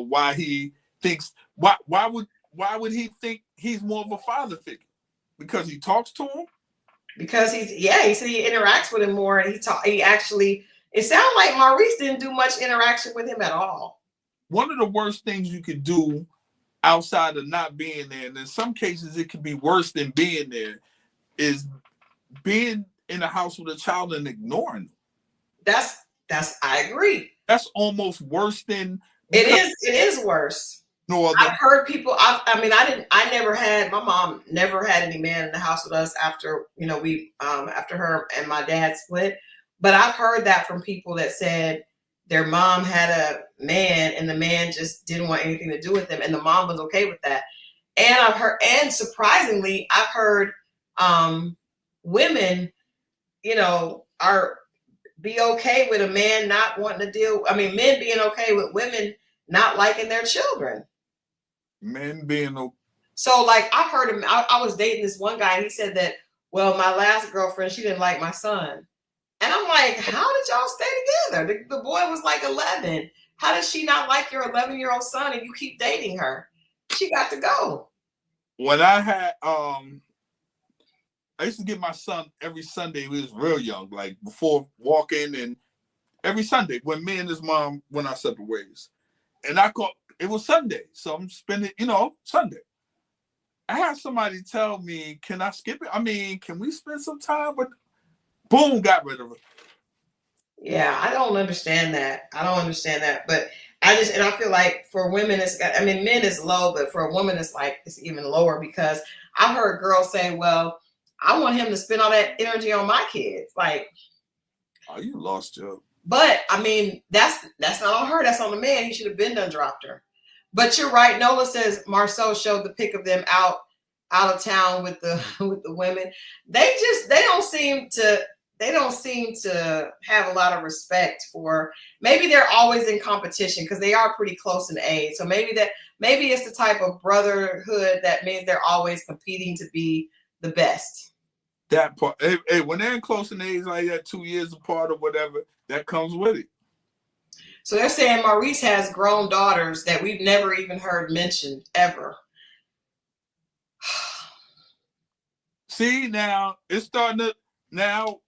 why he thinks, why would he think he's more of a father figure? Because he talks to him? Because he said he interacts with him more, and he actually, it sounds like Maurice didn't do much interaction with him at all. One of the worst things you could do outside of not being there, and in some cases it could be worse than being there, is being in the house with a child and ignoring them. I agree. That's almost worse than it is worse. No other. I've heard people. My mom never had any man in the house with us after after her and my dad split. But I've heard that from people that said their mom had a man and the man just didn't want anything to do with them, and the mom was okay with that. And surprisingly, I've heard women, are be okay with a man not wanting to deal. I mean, men being okay with women not liking their children. Men being okay. So, like, I've heard him. I was dating this one guy, and he said that, well, my last girlfriend, she didn't like my son. And I'm like, how did y'all stay together? The boy was like 11. How does she not like your 11-year-old son and you keep dating her? She got to go. When I had, I used to get my son every Sunday. He was real young, like before walking, and every Sunday when me and his mom went our separate ways. And it was Sunday, so I'm spending, Sunday. I had somebody tell me, can I skip it? I mean, can we spend some time with? Boom, got rid of it. Yeah, I don't understand that. But I feel like for women, men is low, but for a woman, it's even lower, because I've heard girls say, well, I want him to spend all that energy on my kids. Like, oh, you lost, Joe. But I mean, that's not on her. That's on the man. He should have been done dropped her. But you're right. Nola says Marcel showed the pic of them out of town with the women. They don't seem to have a lot of respect for. Maybe they're always in competition because they are pretty close in age. So maybe it's the type of brotherhood that means they're always competing to be the best. That part. Hey, when they're in close in age like that, 2 years apart or whatever, that comes with it. So they're saying Maurice has grown daughters that we've never even heard mentioned ever. See, now it's starting to. Now,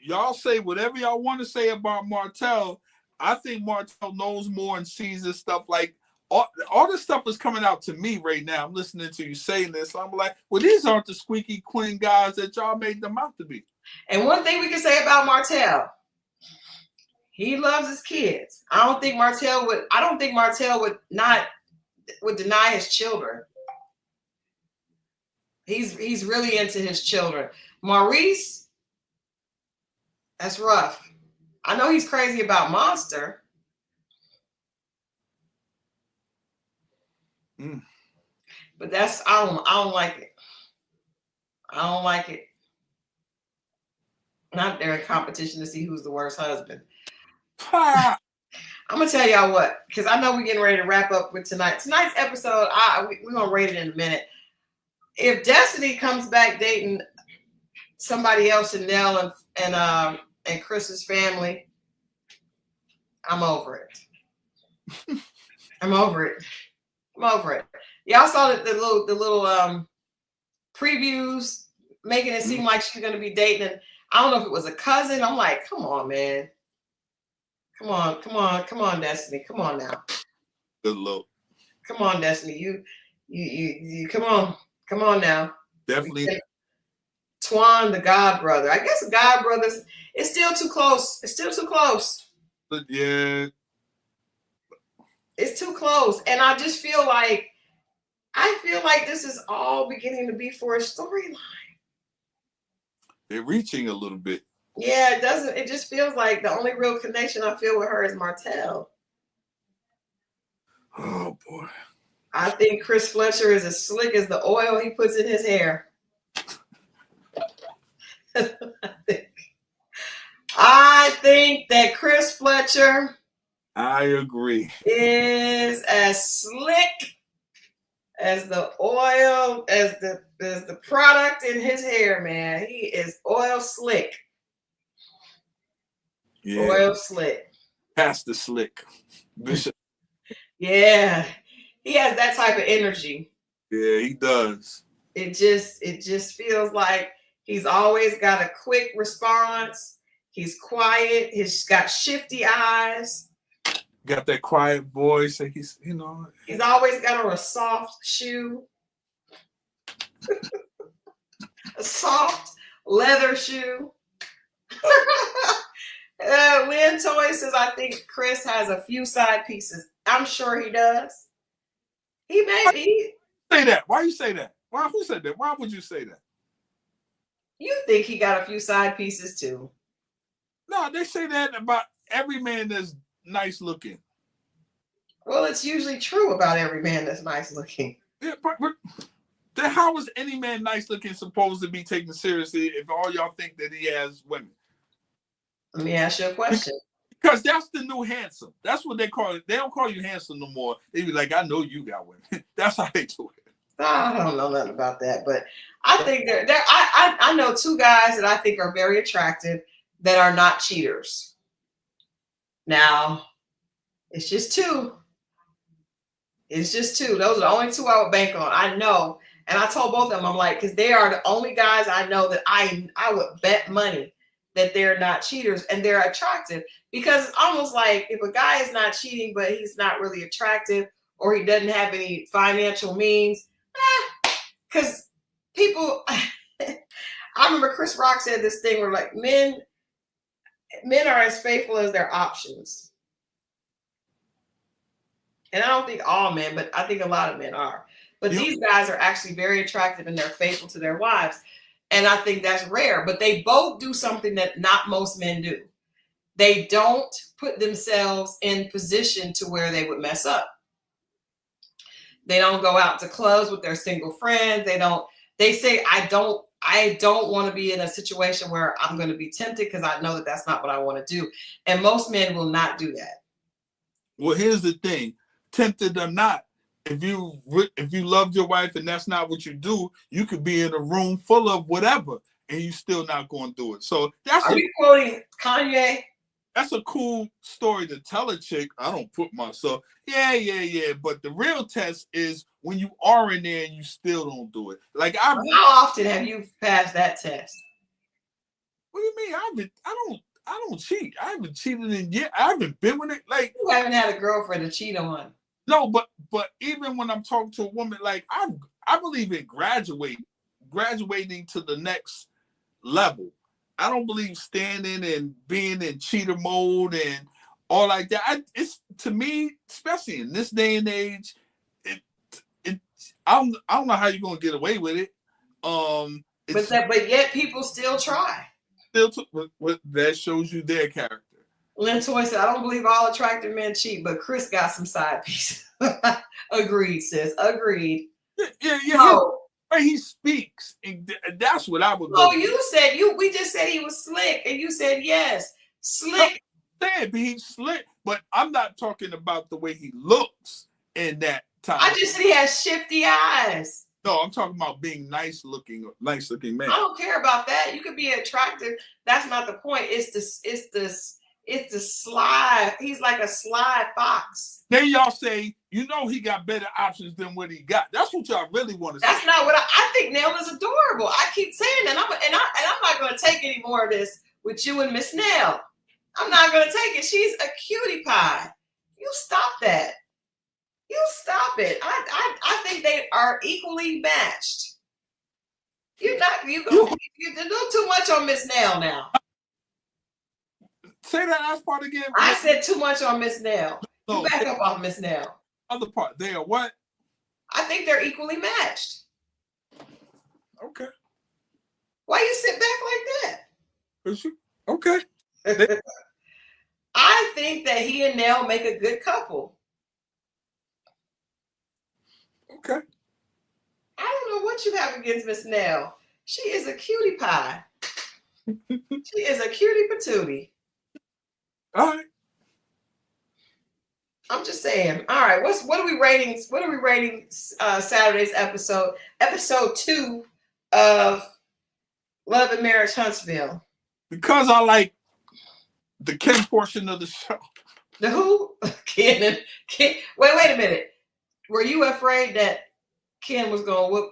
y'all say whatever y'all want to say about Martell. I think Martell knows more and sees this stuff. Like all this stuff is coming out to me right now. I'm listening to you saying this. I'm like, well, these aren't the squeaky clean guys that y'all made them out to be. And one thing we can say about Martell, he loves his kids. I don't think Martell would deny his children. He's really into his children. Maurice, that's rough. I know he's crazy about Monster. But I don't like it. I don't like it. Not they're in competition to see who's the worst husband. I'm gonna tell y'all what, because I know we're getting ready to wrap up with tonight's episode. We're gonna rate it in a minute. If Destiny comes back dating somebody else in Nell and Chris's family, I'm over it. I'm over it. Y'all saw the little previews making it seem like she's gonna be dating. And I don't know if it was a cousin. I'm like, come on, man. Come on, Destiny. Come on now. Good look. Come on, Destiny. You come on now. Definitely. Twan, the God brother. I guess the God brothers. It's still too close. But yeah. It's too close, and I just feel like this is all beginning to be for a storyline. They're reaching a little bit. Yeah, it doesn't. It just feels like the only real connection I feel with her is Martell. Oh boy. I think Chris Fletcher is as slick as the oil he puts in his hair. I think that Chris Fletcher, I agree, is as slick as the oil, as the product in his hair, man. He is oil slick. Yeah. Royal Slick. Pastor Slick. Bishop. Yeah. He has that type of energy. Yeah, he does. It just feels like he's always got a quick response. He's quiet. He's got shifty eyes. Got that quiet voice. He's always got on a soft shoe. A soft leather shoe. Lynn Toy says, I think Chris has a few side pieces. I'm sure he does. He may be. Say that. Why you say that? Who said that? Why would you say that? You think he got a few side pieces too? No, they say that about every man that's nice looking. Well, it's usually true about every man that's nice looking. Yeah, but then how is any man nice looking supposed to be taken seriously if all y'all think that he has women? Let me ask you a question. Because that's the new handsome. That's what they call it. They don't call you handsome no more. They be like, I know you got women. That's how they do it. I don't know nothing about that, but I think I know two guys that I think are very attractive that are not cheaters. Now, it's just two. It's just two. Those are the only two I would bank on. I know. And I told both of them, I'm like, because they are the only guys I know that I would bet money that they're not cheaters and they're attractive. Because it's almost like if a guy is not cheating, but he's not really attractive or he doesn't have any financial means, because people, I remember Chris Rock said this thing where like men are as faithful as their options. And I don't think all men, but I think a lot of men are. But these guys are actually very attractive and they're faithful to their wives. And I think that's rare. But they both do something that not most men do. They don't put themselves in position to where they would mess up. They don't go out to clubs with their single friends. They say, I don't want to be in a situation where I'm going to be tempted because I know that that's not what I want to do. And most men will not do that. Well, here's the thing. Tempted or not, if you loved your wife and that's not what you do, you could be in a room full of whatever and you still not going to do it. So Are we quoting Kanye? That's a cool story to tell a chick. I don't put myself. Yeah. But the real test is when you are in there and you still don't do it. Like how often have you passed that test? What do you mean? I don't cheat. I haven't cheated in years. I haven't been with it. Like you haven't had a girlfriend to cheat on. No, but even when I'm talking to a woman, like I believe in graduating to the next level. I don't believe standing and being in cheater mode and all like that. It's to me, especially in this day and age, I don't know how you're gonna get away with it. But yet people still try. That shows you their character. Lynn Toy said, I don't believe all attractive men cheat, but Chris got some side pieces. Agreed, sis. Agreed. Yeah. No. He speaks. And that's what I would go. Oh, you said we just said he was slick, and you said yes. Slick. He's slick, but I'm not talking about the way he looks in that time. I just said he has shifty eyes. No, I'm talking about being nice looking man. I don't care about that. You could be attractive. That's not the point. It's the sly. He's like a sly fox. Then y'all say, he got better options than what he got. That's what y'all really want to say. That's not what I think. Nell is adorable. I keep saying that. I'm not going to take any more of this with you and Miss Nell. I'm not going to take it. She's a cutie pie. You stop that. You stop it. I think they are equally matched. You do too much on Miss Nell now. Say that last part again. I said too much on Miss Nell. You back up off Miss Nell. Other part. They are what? I think they're equally matched. Okay. Why you sit back like that? Okay. I think that he and Nell make a good couple. Okay. I don't know what you have against Miss Nell. She is a cutie pie. She is a cutie patootie. All right. I'm just saying. All right. What are we rating? What are we rating Saturday's episode? Episode 2 of Love and Marriage Huntsville. Because I like The Ken portion of the show. The who? Ken. Wait a minute. Were you afraid that Ken was gonna whoop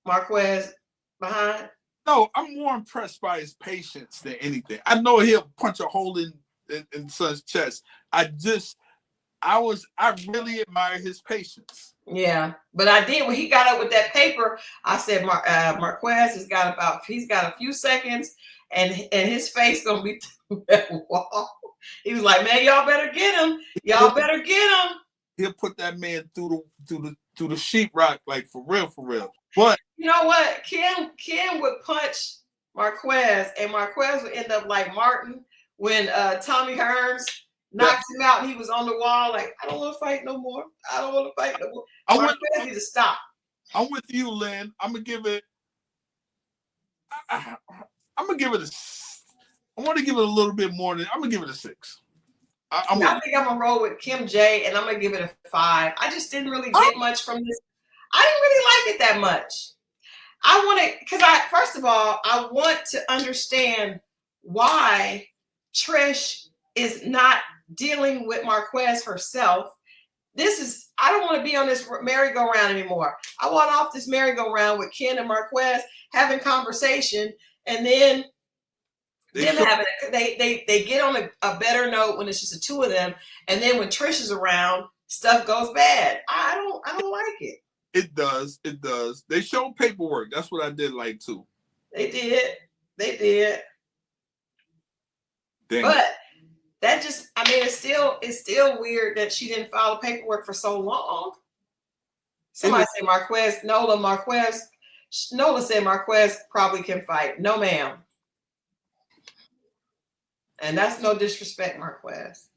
Marquez behind? No, I'm more impressed by his patience than anything. I know he'll punch a hole in son's chest. I really admire his patience. Yeah, but I did when he got up with that paper. I said, Marquez he's got a few seconds, and his face gonna be through that wall. He was like, man, y'all better get him. Y'all better get him. He'll put that man through the sheetrock, like for real. But you know what? Ken would punch Marquez, and Marquez would end up like Martin when Tommy Hearns knocked him out and he was on the wall like, I don't want to fight no more. Marquez needs to stop. I'm with you, Lynn. I'm gonna give it I want to give it a little bit more than I'm gonna give it a 6. I think I'm gonna roll with Kim J, and I'm gonna give it a 5. I just didn't really get much from this. I didn't really like it that much. First of all, I want to understand why Trish is not dealing with Marquez herself. I don't want to be on this merry-go-round anymore. I want off this merry-go-round with Ken and Marquez having conversation, and then they get on a better note when it's just the two of them, and then when Trish is around, stuff goes bad. I don't like it. It does. They show paperwork. That's what I did like too. They did. Dang. But that just, it's still weird that she didn't file paperwork for so long. Somebody said Marquez. Nola said Marquez probably can fight. No, ma'am. And that's no disrespect, Marquez.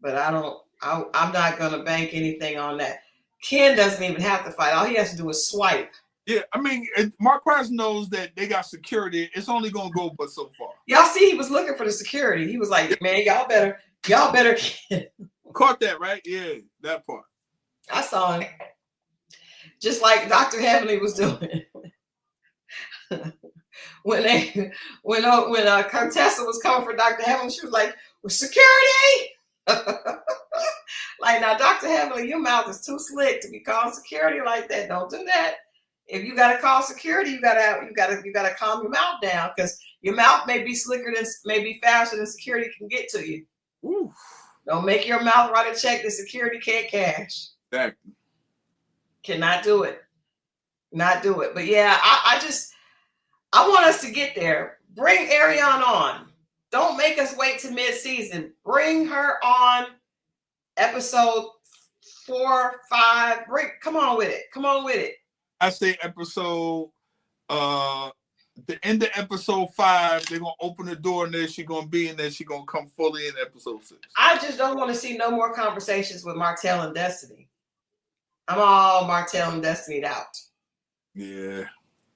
But I'm not going to bank anything on that. Ken doesn't even have to fight. All he has to do is swipe. Yeah, Marquez knows that they got security. It's only going to go but so far. Y'all see, he was looking for the security. He was like, man, y'all better. Caught that, right? Yeah, that part. I saw him. Just like Dr. Heavenly was doing. when Contessa was coming for Dr. Heavenly, she was like, security! Like, now, Dr. Heavenly, your mouth is too slick to be calling security like that. Don't do that. If you gotta call security, you gotta calm your mouth down, because your mouth may be faster than security can get to you. Ooh. Don't make your mouth write a check that security can't cash. Exactly. Cannot do it. Not do it. But yeah, I want us to get there. Bring Ariane on. Don't make us wait to mid-season. Bring her on episode 4, 5. Come on with it. I say episode the end of episode 5, they're gonna open the door and then she's gonna be in there, she's gonna come fully in episode 6. I just don't want to see no more conversations with Martell and Destiny. I'm all Martell and Destiny out. Yeah.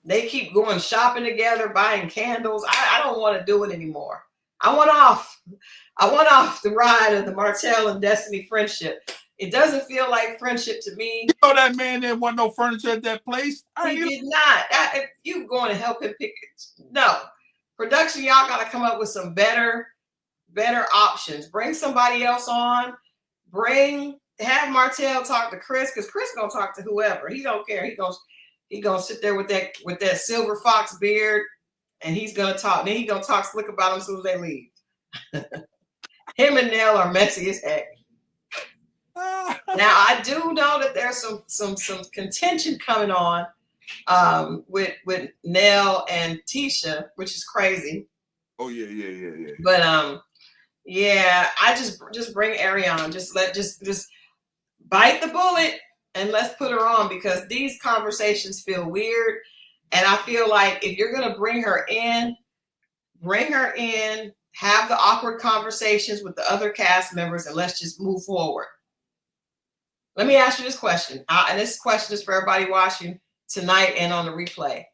They keep going shopping together, buying candles. I don't want to do it anymore. I want off the ride of the Martell and Destiny friendship. It doesn't feel like friendship to me. You know that man didn't want no furniture at that place? He did not. You going to help him pick it? No. Production, y'all got to come up with some better options. Bring somebody else on. Have Martell talk to Chris, because Chris gonna talk to whoever. He don't care. He gonna sit there with that silver fox beard, and he's gonna talk. Then he gonna talk slick about them as soon as they leave. Him and Nell are messy as heck. Now I do know that there's some contention coming on with Nell and Tisha, which is crazy. Oh yeah. But yeah, I just bring Ariane. Just bite the bullet and let's put her on, because these conversations feel weird. And I feel like if you're gonna bring her in, have the awkward conversations with the other cast members, and let's just move forward. Let me ask you this question. And this question is for everybody watching tonight and on the replay.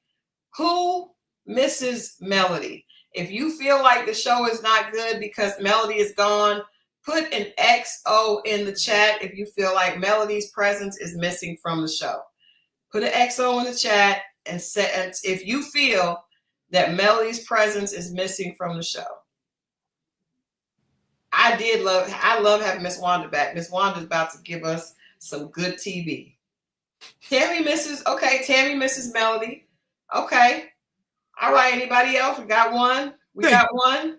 Who misses Melody? If you feel like the show is not good because Melody is gone, put an XO in the chat if you feel like Melody's presence is missing from the show. Put an XO in the chat and say if you feel that Melody's presence is missing from the show. I love having Miss Wanda back. Miss Wanda's about to give us some good TV. Tammy misses Melody. Okay. All right. Anybody else? We got one. One.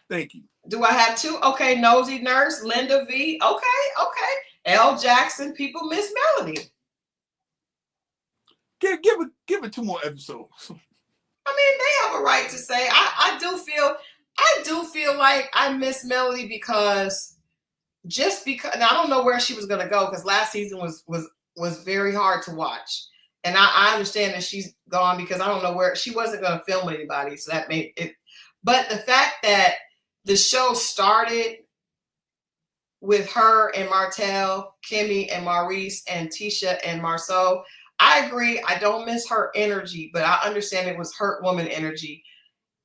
Thank you. Do I have two? Okay. Nosy Nurse, Linda V. Okay. L. Jackson. People miss Melody. Give it 2 more episodes. I mean, they have a right to say. I do feel like I miss Melody because now I don't know where she was going to go because last season was very hard to watch. And I understand that she's gone because I don't know where she wasn't going to film with anybody. So that made it. But the fact that the show started with her and Martell, Kimmy and Maurice and Tisha and Marceau, I agree. I don't miss her energy, but I understand it was hurt woman energy.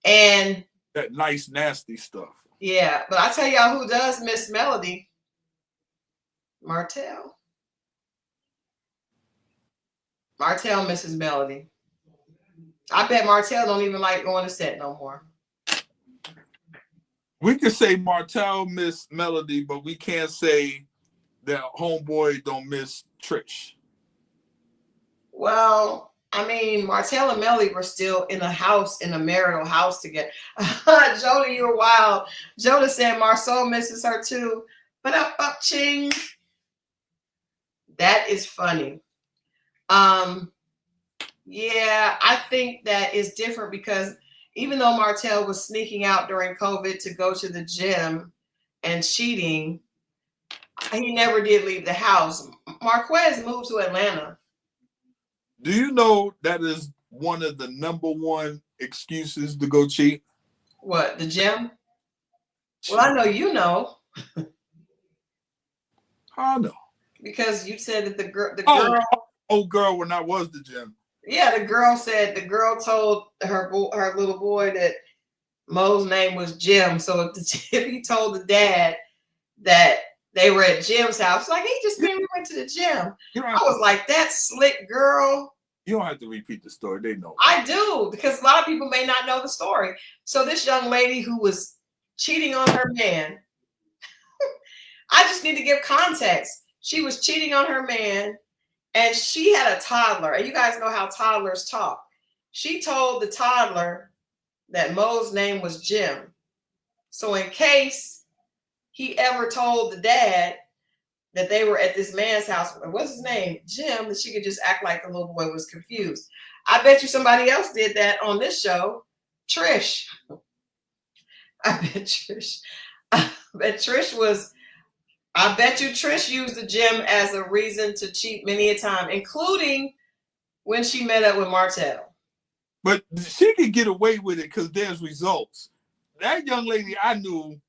And that nice, nasty stuff. Yeah. But I tell y'all who does miss Melody. Martell. Martell misses Melody. I bet Martell don't even like going to set no more. We can say Martell miss Melody, but we can't say that homeboy don't miss Trish. Well, I mean, Martell and Melody were still in a marital house together. Joda, you're wild. Joda said Marceau misses her too. But up ching. That is funny. Yeah, I think that is different because even though Martell was sneaking out during COVID to go to the gym and cheating, he never did leave the house. Marquez moved to Atlanta. Do you know that is one of the #1 excuses to go cheat? What, the gym? Well, I know you know. I know. Because you said that the girl. Old girl when I was the gym. Yeah, the girl told her little boy that Mo's name was Jim. So if he told the dad that they were at Jim's house, like, he just we went to the gym. I was like, that slick girl. You don't have to repeat the story. They know. I do, because a lot of people may not know the story. So this young lady who was cheating on her man, I just need to give context. She was cheating on her man. And she had a toddler, and you guys know how toddlers talk. She told the toddler that Mo's name was Jim. So in case he ever told the dad that they were at this man's house, what's his name? Jim, that she could just act like the little boy was confused. I bet you somebody else did that on this show. Trish. I bet Trish used the gym as a reason to cheat many a time, including when she met up with Martell. But she could get away with it because there's results. That young lady I knew.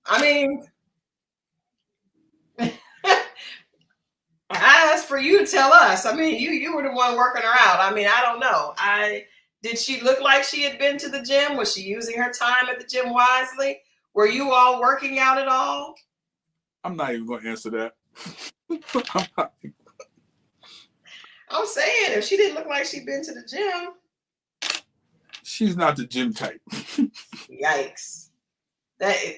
I mean, I asked for you to tell us. I mean, you were the one working her out. I mean, I don't know. Did she look like she had been to the gym? Was she using her time at the gym wisely? Were you all working out at all? I'm not even going to answer that. I'm saying, if she didn't look like she'd been to the gym. She's not the gym type. Yikes.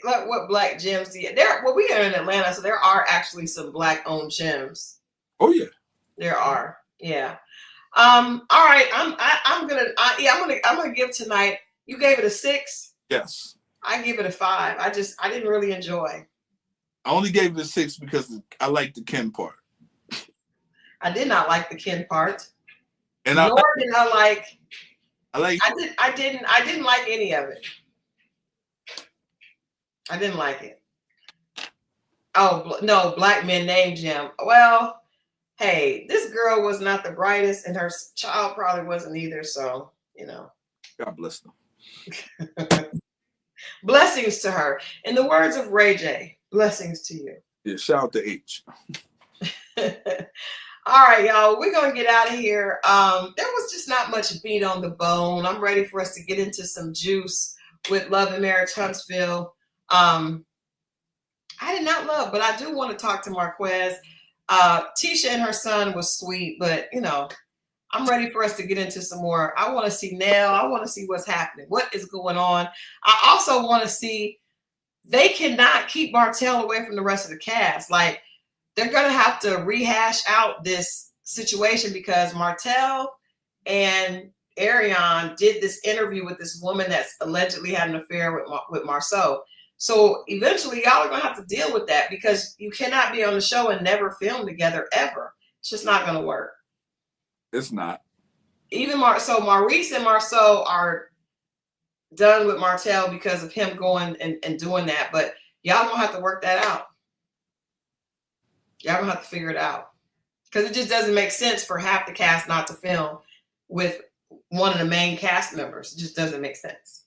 What black gyms do you? We are in Atlanta, so there are actually some black-owned gyms. Oh yeah, there are. Yeah. All right. I'm gonna give tonight. You gave it a 6. Yes. I give it a 5. I didn't really enjoy. I only gave it a 6 because I like the Ken part. I did not like the Ken part. And nor did I like. I didn't like any of it. I didn't like it. Oh no, black men named Jim. Well, hey, this girl was not the brightest, and her child probably wasn't either. So, God bless them. Blessings to her. In the words of Ray J, blessings to you. Yeah, shout out to H. All right, y'all, we're going to get out of here. There was just not much meat on the bone. I'm ready for us to get into some juice with Love and Marriage Huntsville. I did not love, but I do want to talk to Marquez. Tisha and her son was sweet, but you know, I'm ready for us to get into some more. I want to see Nell. I want to see what's happening. What is going on? I also want to see, they cannot keep Martell away from the rest of the cast. Like, they're going to have to rehash out this situation because Martell and Ariane did this interview with this woman that's allegedly had an affair with Marceau. So eventually y'all are going to have to deal with that because you cannot be on the show and never film together ever. It's just not going to work. It's not. Even Maurice and Marceau are done with Martell because of him going and doing that. But y'all gonna have to work that out. Y'all gonna have to figure it out. Because it just doesn't make sense for half the cast not to film with one of the main cast members. It just doesn't make sense.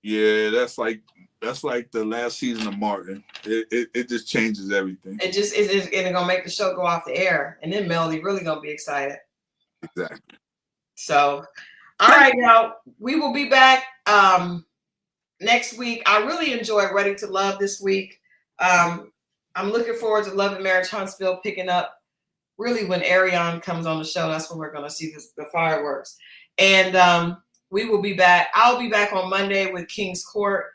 Yeah, that's like the last season of Martin. It just changes everything. It just is gonna make the show go off the air. And then Melody really gonna be excited. Exactly. So, all right, y'all. We will be back next week. I really enjoyed Ready to Love this week. I'm looking forward to Love and Marriage Huntsville picking up really when Ariane comes on the show. That's when we're going to see the fireworks. And we will be back. I'll be back on Monday with King's Court.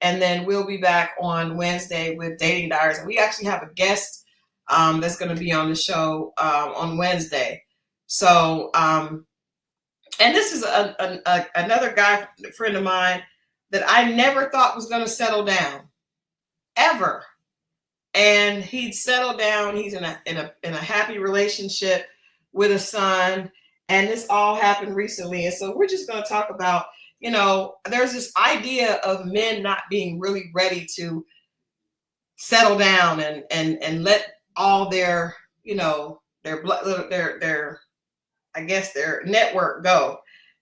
And then we'll be back on Wednesday with Dating Diaries. And we actually have a guest that's going to be on the show on Wednesday. So, and this is another guy, friend of mine, that I never thought was going to settle down, ever. And he'd settled down. He's in a happy relationship with a son, and this all happened recently. And so we're just going to talk about, you know, there's this idea of men not being really ready to settle down and let all their, you know, their I guess their network go.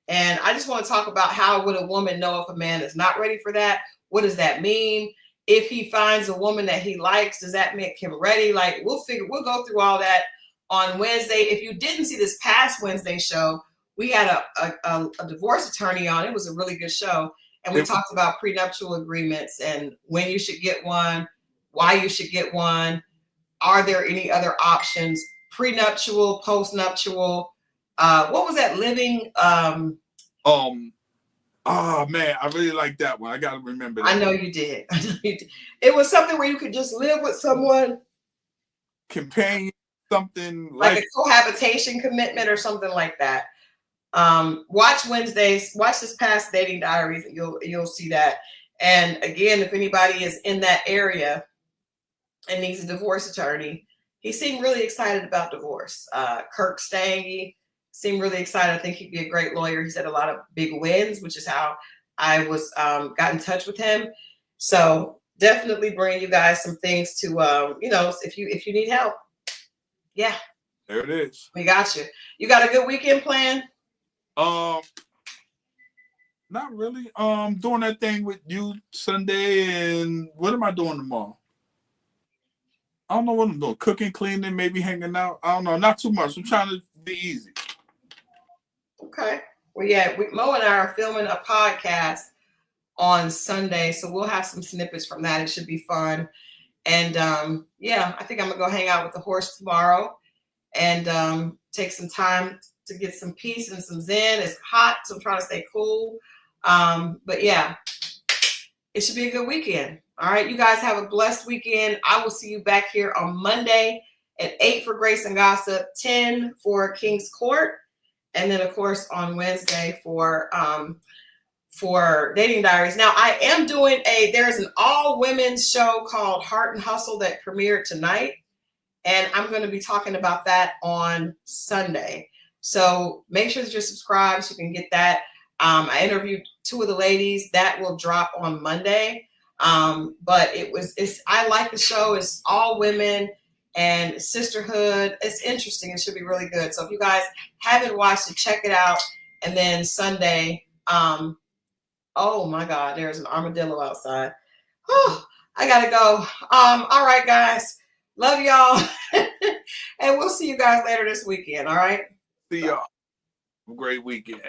And I just want to talk about how would a woman know if a man is not ready for that? What does that mean? If he finds a woman that he likes, does that make him ready? Like, we'll go through all that on Wednesday. If you didn't see this past Wednesday show, we had a divorce attorney on. It was a really good show. And we talked about prenuptial agreements and when you should get one, why you should get one. Are there any other options? Prenuptial, postnuptial. What was that? Living. Oh man, I really like that one. I gotta remember that. I know you did. It was something where you could just live with someone. Companion, something like a cohabitation commitment or something like that. Watch Wednesdays. Watch this past Dating Diaries. And you'll see that. And again, if anybody is in that area and needs a divorce attorney, he seemed really excited about divorce. Kirk Stange seemed really excited. I think he'd be a great lawyer. He said a lot of big wins, which is how I was got in touch with him. So definitely bring you guys some things to you know, if you need help. Yeah. There it is. We got you. You got a good weekend plan? Not really. Doing that thing with you Sunday, and what am I doing tomorrow? I don't know what I'm doing. Cooking, cleaning, maybe hanging out. I don't know. Not too much. I'm trying to be easy. Okay. Well, yeah, Mo and I are filming a podcast on Sunday, so we'll have some snippets from that. It should be fun. And yeah, I think I'm gonna go hang out with the horse tomorrow and take some time to get some peace and some zen. It's hot, so I'm trying to stay cool. But yeah, it should be a good weekend. All right, you guys have a blessed weekend. I will see you back here on Monday at 8 for Grace and Gossip, 10 for King's Court, and then of course on Wednesday for Dating Diaries. Now I am doing there's an all women's show called Heart and Hustle that premiered tonight, and I'm going to be talking about that on Sunday. So make sure that you're subscribed so you can get that. I interviewed 2 of the ladies. That will drop on Monday. But I like the show. It's all women and sisterhood. It's interesting. It should be really good. So if you guys haven't watched it, check it out. And then Sunday, oh my God, there's an armadillo outside. Oh, I gotta go. All right, guys. Love y'all. And we'll see you guys later this weekend. All right. See y'all. Have a great weekend.